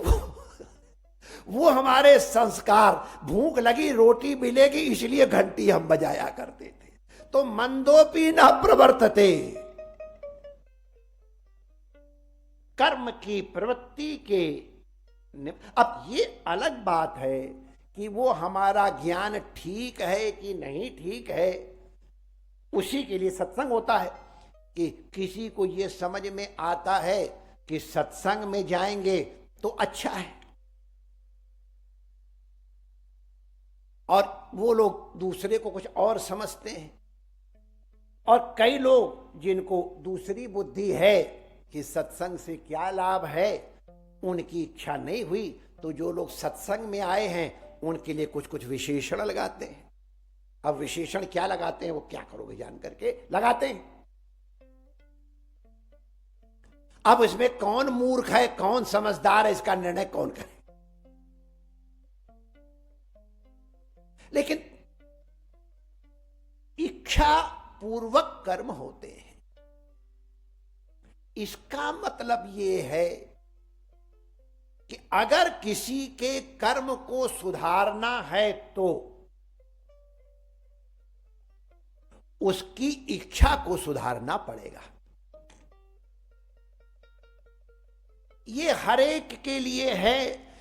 वो हमारे संस्कार, भूख लगी रोटी मिलेगी इसलिए घंटी हम बजाया करते थे। तो मंदोपि न प्रवर्तते, कर्म की प्रवृत्ति के। अब ये अलग बात है कि वो हमारा ज्ञान ठीक है कि नहीं ठीक है, उसी के लिए सत्संग होता है। कि किसी को ये समझ में आता है कि सत्संग में जाएंगे तो अच्छा है, और वो लोग दूसरे को कुछ और समझते हैं। और कई लोग जिनको दूसरी बुद्धि है कि सत्संग से क्या लाभ है, उनकी इच्छा नहीं हुई तो जो लोग सत्संग में आए हैं उनके लिए कुछ कुछ विशेषण लगाते हैं। अब विशेषण क्या लगाते हैं वो क्या करोगे जान करके लगाते हैं। अब इसमें कौन मूर्ख है कौन समझदार है इसका निर्णय कौन करे। लेकिन इच्छा पूर्वक कर्म होते हैं, इसका मतलब यह है कि अगर किसी के कर्म को सुधारना है तो उसकी इच्छा को सुधारना पड़ेगा। ये हर एक के लिए है।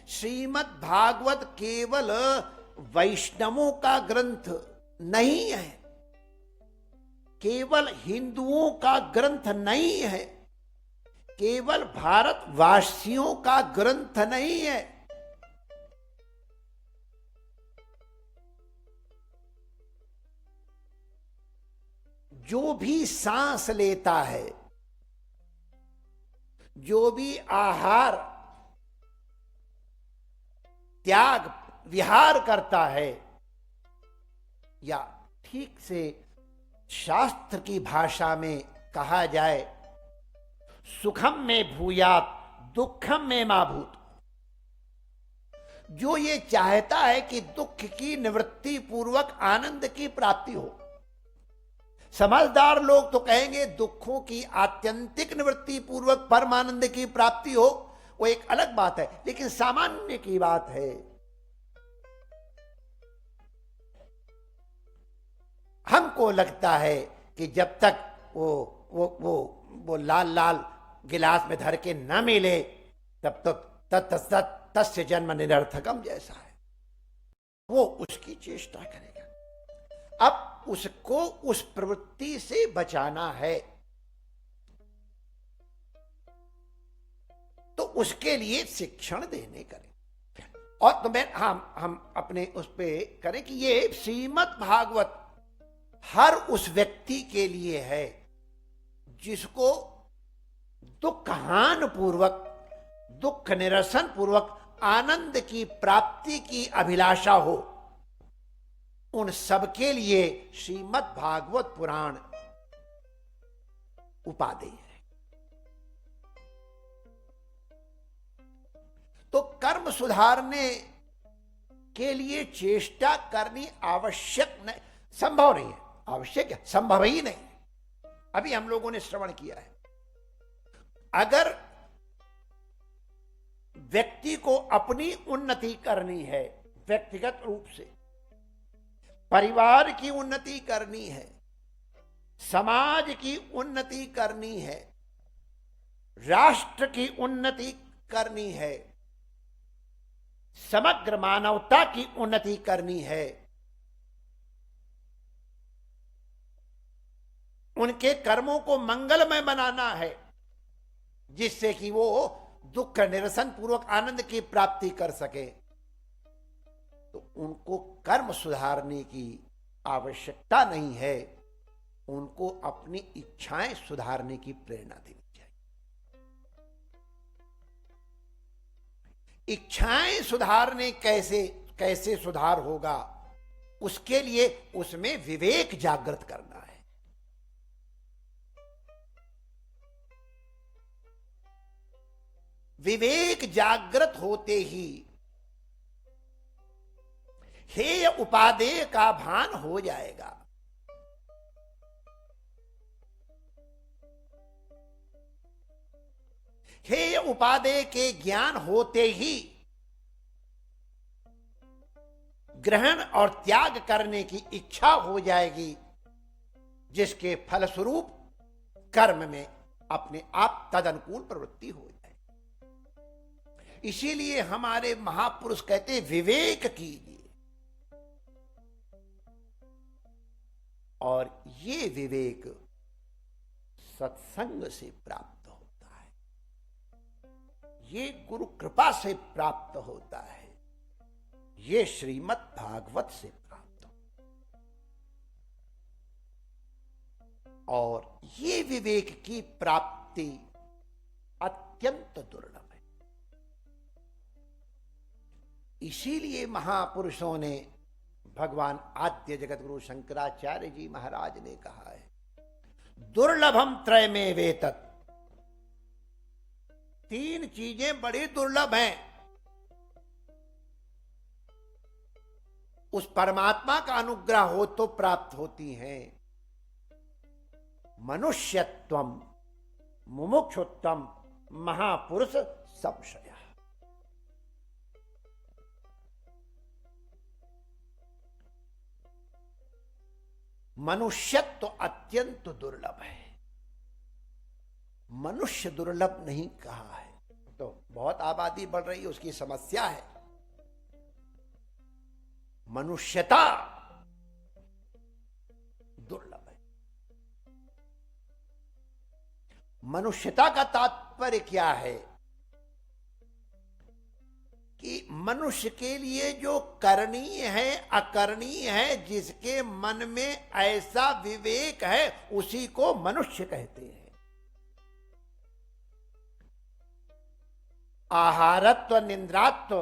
श्रीमद् भागवत केवल वैष्णवों का ग्रंथ नहीं है, केवल हिंदुओं का ग्रंथ नहीं है, केवल भारतवासियों का ग्रंथ नहीं है। जो भी सांस लेता है, जो भी आहार त्याग विहार करता है, या ठीक से शास्त्र की भाषा में कहा जाए, सुखम में भूयात दुखम में माभूत, जो ये चाहता है कि दुख की निवृत्ति पूर्वक आनंद की प्राप्ति हो। समझदार लोग तो कहेंगे दुखों की आत्यंतिक निवृत्ति पूर्वक परमानंद की प्राप्ति हो, वो एक अलग बात है, लेकिन सामान्य की बात है। हमको लगता है कि जब तक वो लाल लाल गिलास में धर के न मिले तब तक तस्य जन्म निरर्थकम जैसा है, वो उसकी चेष्टा करेगा। अब उसको उस प्रवृत्ति से बचाना है, तो उसके लिए शिक्षण देने करें। और तो मैं हम अपने उस पे करें कि ये श्रीमद् भागवत हर उस व्यक्ति के लिए है जिसको दुखहान पूर्वक, दुख निरसन पूर्वक आनंद की प्राप्ति की अभिलाषा हो। उन सबके लिए श्रीमद् भागवत पुराण उपादेय है। तो कर्म सुधारने के लिए चेष्टा करनी आवश्यक नहीं, संभव नहीं है। आवश्यक है, संभव ही नहीं। अभी हम लोगों ने श्रवण किया है, अगर व्यक्ति को अपनी उन्नति करनी है, व्यक्तिगत रूप से परिवार की उन्नति करनी है, समाज की उन्नति करनी है, राष्ट्र की उन्नति करनी है, समग्र मानवता की उन्नति करनी है, उनके कर्मों को मंगलमय बनाना है, जिससे कि वो दुख निरसन पूर्वक आनंद की प्राप्ति कर सके, तो उनको कर्म सुधारने की आवश्यकता नहीं है, उनको अपनी इच्छाएं सुधारने की प्रेरणा देनी चाहिए। इच्छाएं सुधारने कैसे सुधार होगा, उसके लिए उसमें विवेक जागृत करना है। विवेक जागृत होते ही हेय उपादेय का भान हो जाएगा। हेय उपादेय के ज्ञान होते ही ग्रहण और त्याग करने की इच्छा हो जाएगी, जिसके फलस्वरूप कर्म में अपने आप तदनुकूल प्रवृत्ति हो जाए। इसीलिए हमारे महापुरुष कहते विवेक कीजिए, और ये विवेक सत्संग से प्राप्त होता है, ये गुरु कृपा से प्राप्त होता है, ये श्रीमद् भागवत से प्राप्त होता है। और ये विवेक की प्राप्ति अत्यंत दुर्लभ है। इसीलिए महापुरुषों ने, भगवान आद्य जगत गुरु शंकराचार्य जी महाराज ने कहा है, दुर्लभम त्रय में वेतत। तीन चीजें बड़ी दुर्लभ हैं। उस परमात्मा का अनुग्रह हो तो प्राप्त होती हैं। मनुष्यत्वम, मुमुक्षुत्वम, महापुरुष संशय। मनुष्यत्व अत्यंत दुर्लभ है। मनुष्य दुर्लभ नहीं कहा है, तो बहुत आबादी बढ़ रही है, उसकी समस्या है। मनुष्यता दुर्लभ है। मनुष्यता का तात्पर्य क्या है कि मनुष्य के लिए जो करणीय है, अकरणीय है, जिसके मन में ऐसा विवेक है, उसी को मनुष्य कहते हैं। आहारत्व, निंद्रात्व,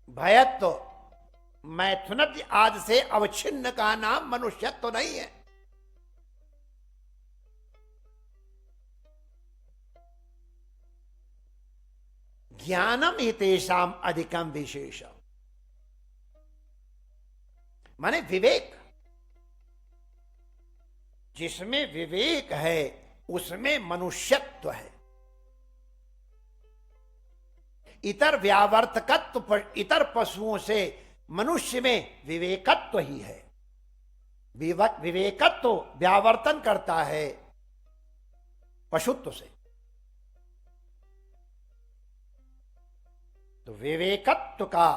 भयत्व मैथुनत आदि से अवच्छिन्न का नाम मनुष्यत्व तो नहीं है। ज्ञानम हितेषाम अधिकम विशेषम, माने विवेक। जिसमें विवेक है उसमें मनुष्यत्व है। इतर व्यावर्तकत्व, इतर पशुओं से मनुष्य में विवेकत्व ही है। विवेकत्व व्यावर्तन करता है पशुत्व से। तो विवेकत्व का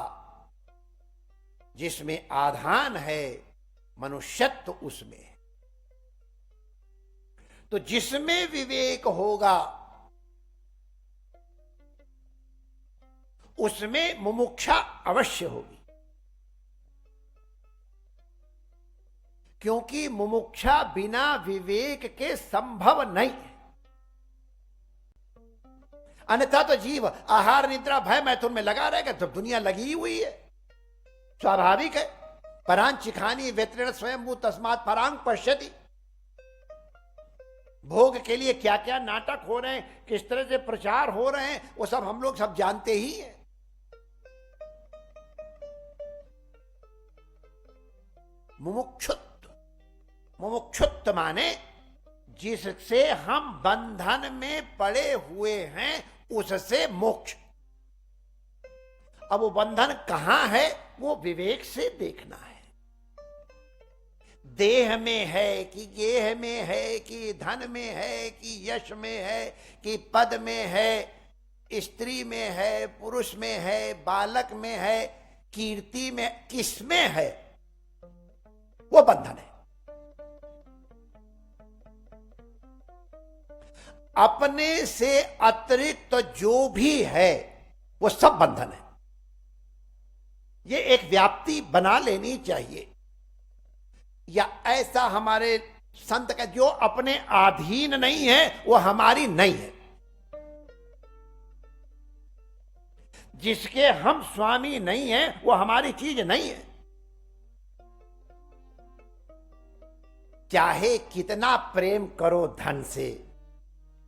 जिसमें आधान है मनुष्यत्व उसमें है। तो जिसमें विवेक होगा उसमें मुमुक्षा अवश्य होगी, क्योंकि मुमुक्षा बिना विवेक के संभव नहीं है। अन्यथा तो जीव आहार निद्रा भय मैथुन में लगा रहेगा। जब दुनिया लगी हुई है, स्वाभाविक है। परांग चिखानी व्यतीर्ण स्वयंभू तस्मात् परांग पश्यति। भोग के लिए क्या क्या नाटक हो रहे हैं, किस तरह से प्रचार हो रहे हैं, वो सब हम लोग सब जानते ही हैं। मुमुक्षुत्व, मुमुक्षुत्व माने जिससे हम बंधन में पड़े हुए हैं उससे मोक्ष। अब वो बंधन कहां है, वो विवेक से देखना है। देह में है कि गेह में है कि धन में है कि यश में है कि पद में है, स्त्री में है, पुरुष में है, बालक में है, कीर्ति में, किसमें है, वो बंधन है। अपने से अतिरिक्त तो जो भी है वो सब बंधन है। ये एक व्याप्ति बना लेनी चाहिए। या ऐसा हमारे संत का जो अपने अधीन नहीं है वो हमारी नहीं है। जिसके हम स्वामी नहीं है वो हमारी चीज नहीं है। चाहे कितना प्रेम करो धन से,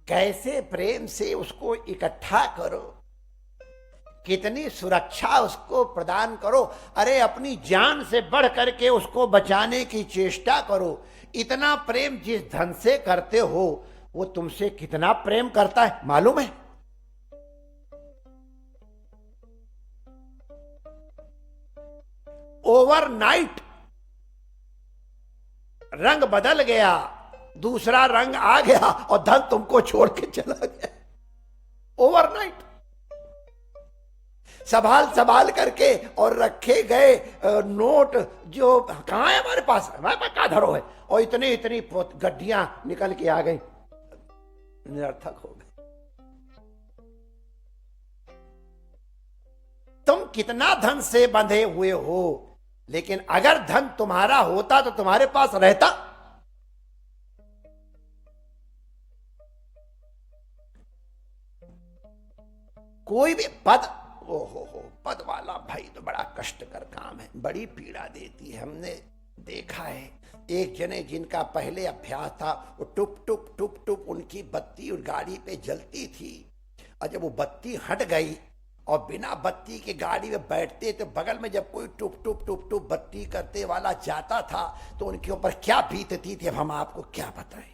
कैसे प्रेम से उसको इकट्ठा करो, कितनी सुरक्षा उसको प्रदान करो, अरे अपनी जान से बढ़ करके उसको बचाने की चेष्टा करो। इतना प्रेम जिस धन से करते हो वो तुमसे कितना प्रेम करता है मालूम है? ओवरनाइट रंग बदल गया, दूसरा रंग आ गया और धन तुमको छोड़ के चला गया। ओवरनाइट संभाल संभाल करके और रखे गए नोट जो कहां है हमारे पास कहां धरो है, और इतनी इतनी गड्डियां निकल के आ गई, निरर्थक हो गए। तुम कितना धन से बंधे हुए हो, लेकिन अगर धन तुम्हारा होता तो तुम्हारे पास रहता। कोई भी पद, ओहो हो, पद वाला भाई तो बड़ा कष्टकर काम है, बड़ी पीड़ा देती है। हमने देखा है एक जने जिनका पहले अभ्यास था, वो टुप टुप टुप टुप उनकी बत्ती और गाड़ी पे जलती थी, और जब वो बत्ती हट गई और बिना बत्ती के गाड़ी में बैठते तो बगल में जब कोई टुप टुप टुप टुप बत्ती करते वाला जाता था तो उनके ऊपर क्या बीतती थी अब हम आपको क्या बताएं।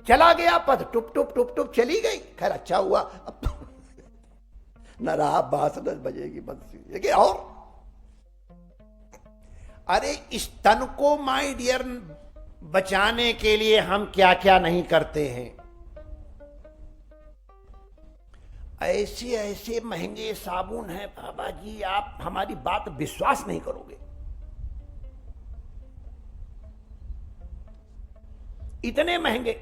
चला गया पद, टुप टुप टुप टुप चली गई, खैर अच्छा हुआ, अब न रहा बांस न बजेगी बंसी। देखिए, और अरे इस तन को माय डियर बचाने के लिए हम क्या क्या नहीं करते हैं। ऐसे ऐसे महंगे साबुन हैं बाबा जी, आप हमारी बात विश्वास नहीं करोगे। इतने महंगे,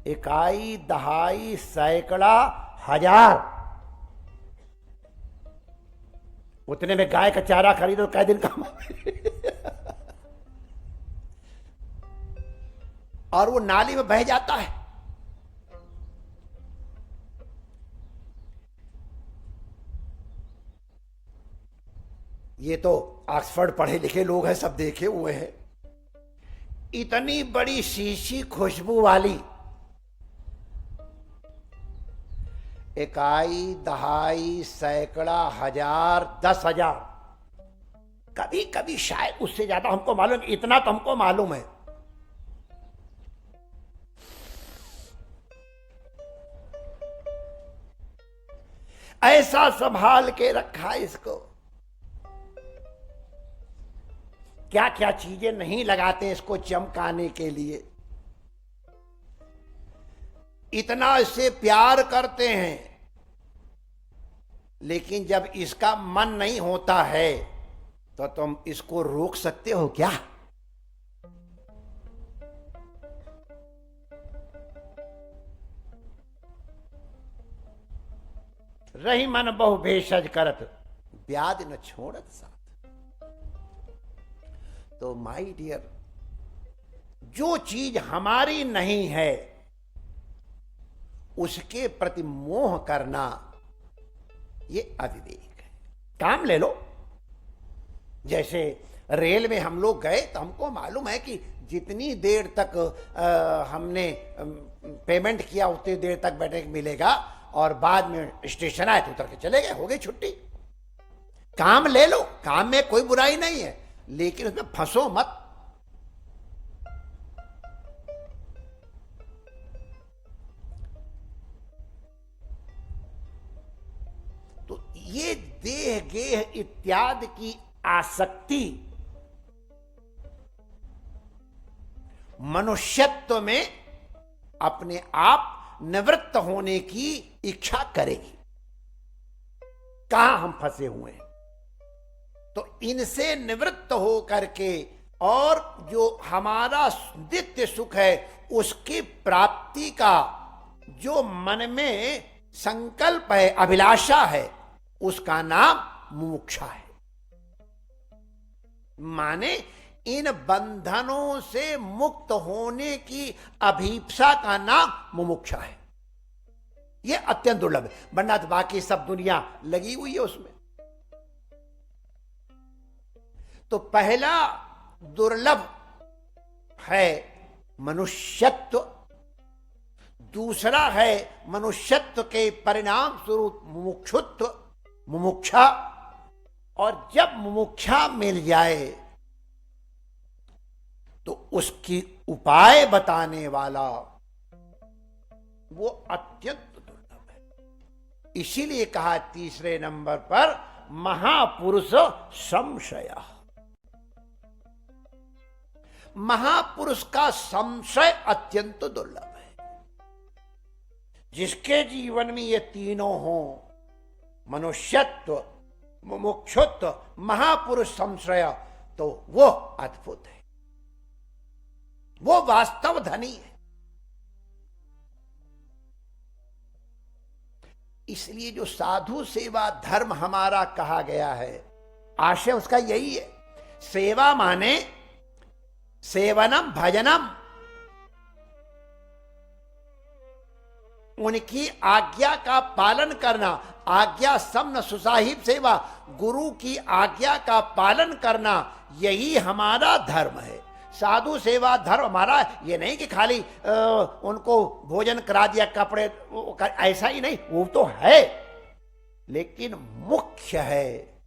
इकाई दहाई सैकड़ा हजार, उतने में गाय का चारा खरीदो कै दिन काम और वो नाली में बह जाता है। ये तो ऑक्सफोर्ड पढ़े लिखे लोग हैं, सब देखे हुए हैं। इतनी बड़ी शीशी खुशबू वाली, इकाई, दहाई, सैकड़ा, हजार, 10,000, कभी कभी शायद उससे ज्यादा, हमको मालूम, इतना तो हमको मालूम है। ऐसा संभाल के रखा इसको। क्या क्या चीजें नहीं लगाते इसको चमकाने के लिए, इतना इससे प्यार करते हैं। लेकिन जब इसका मन नहीं होता है तो तुम इसको रोक सकते हो क्या? रही मन बहु भेषज करत, ब्याज न छोड़त साथ। तो माय डियर, जो चीज हमारी नहीं है उसके प्रति मोह करना ये अविवेक है। काम ले लो। जैसे रेल में हम लोग गए तो हमको मालूम है कि जितनी देर तक हमने पेमेंट किया उतनी देर तक बैठने को मिलेगा, और बाद में स्टेशन आए तो उतर के चले गए, हो गई छुट्टी। काम ले लो, काम में कोई बुराई नहीं है, लेकिन उसमें फंसो मत। तो ये देह गेह इत्यादि की आसक्ति मनुष्यत्व में अपने आप निवृत्त होने की इच्छा करेगी। कहां हम फंसे हुए हैं? तो इनसे निवृत्त हो करके और जो हमारा नित्य सुख है उसकी प्राप्ति का जो मन में संकल्प है, अभिलाषा है, उसका नाम मुमुक्षा है। माने इन बंधनों से मुक्त होने की अभीप्सा का नाम मुमुक्षा है। यह अत्यंत दुर्लभ है, वरना तो बाकी सब दुनिया लगी हुई है उसमें। तो पहला दुर्लभ है मनुष्यत्व, दूसरा है मनुष्यत्व के परिणाम स्वरूप मुमुक्षुत्व, मुमुक्षा। और जब मुमुक्षा मिल जाए तो उसकी उपाय बताने वाला वो अत्यंत दुर्लभ है। इसीलिए कहा तीसरे नंबर पर महापुरुष संशय। महापुरुष का संशय अत्यंत दुर्लभ है। जिसके जीवन में ये तीनों हो, मनुष्यत्व, मुमुक्षुत्व, महापुरुष संशय, तो वो अद्भुत है, वो वास्तव धनी है। इसलिए जो साधु सेवा धर्म हमारा कहा गया है, आशय उसका यही है। सेवा माने सेवनम भजनम, उनकी आज्ञा का पालन करना। आज्ञा समन सुसाहिब सेवा, गुरु की आज्ञा का पालन करना, यही हमारा धर्म है। साधु सेवा धर्म हमारा ये नहीं कि खाली उनको भोजन करा दिया, कपड़े, ऐसा ही नहीं, वो तो है, लेकिन मुख्य है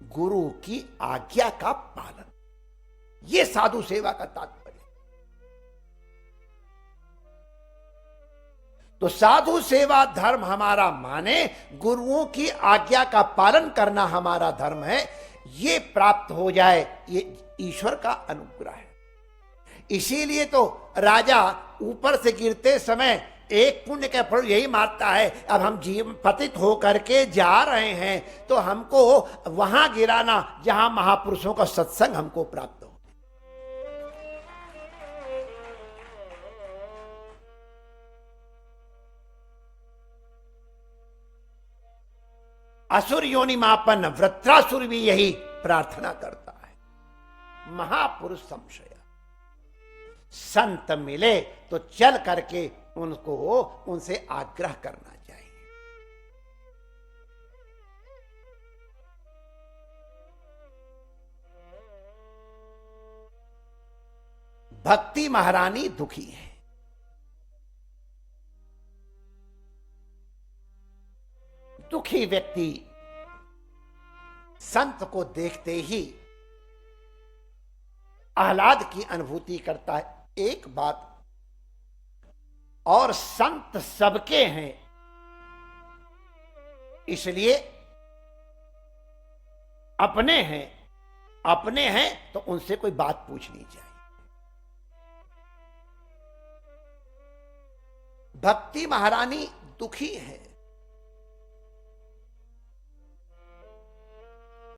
गुरु की आज्ञा का पालन। ये साधु सेवा का तात्पर्य। तो साधु सेवा धर्म हमारा माने गुरुओं की आज्ञा का पालन करना हमारा धर्म है। ये प्राप्त हो जाए, ये ईश्वर का अनुग्रह है। इसीलिए तो राजा ऊपर से गिरते समय एक पुण्य का फल यही मारता है, अब हम जीव पतित होकर के जा रहे हैं तो हमको वहां गिराना जहां महापुरुषों का सत्संग हमको प्राप्त हो। असुर योनि मापन वृत्रासुर भी यही प्रार्थना करता है। महापुरुष संशय, संत मिले तो चल करके उनको उनसे आग्रह करना चाहिए। भक्ति महारानी दुखी है। दुखी व्यक्ति संत को देखते ही आह्लाद की अनुभूति करता है। एक बात और, संत सबके हैं, इसलिए अपने हैं, अपने हैं तो उनसे कोई बात पूछनी चाहिए। भक्ति महारानी दुखी है।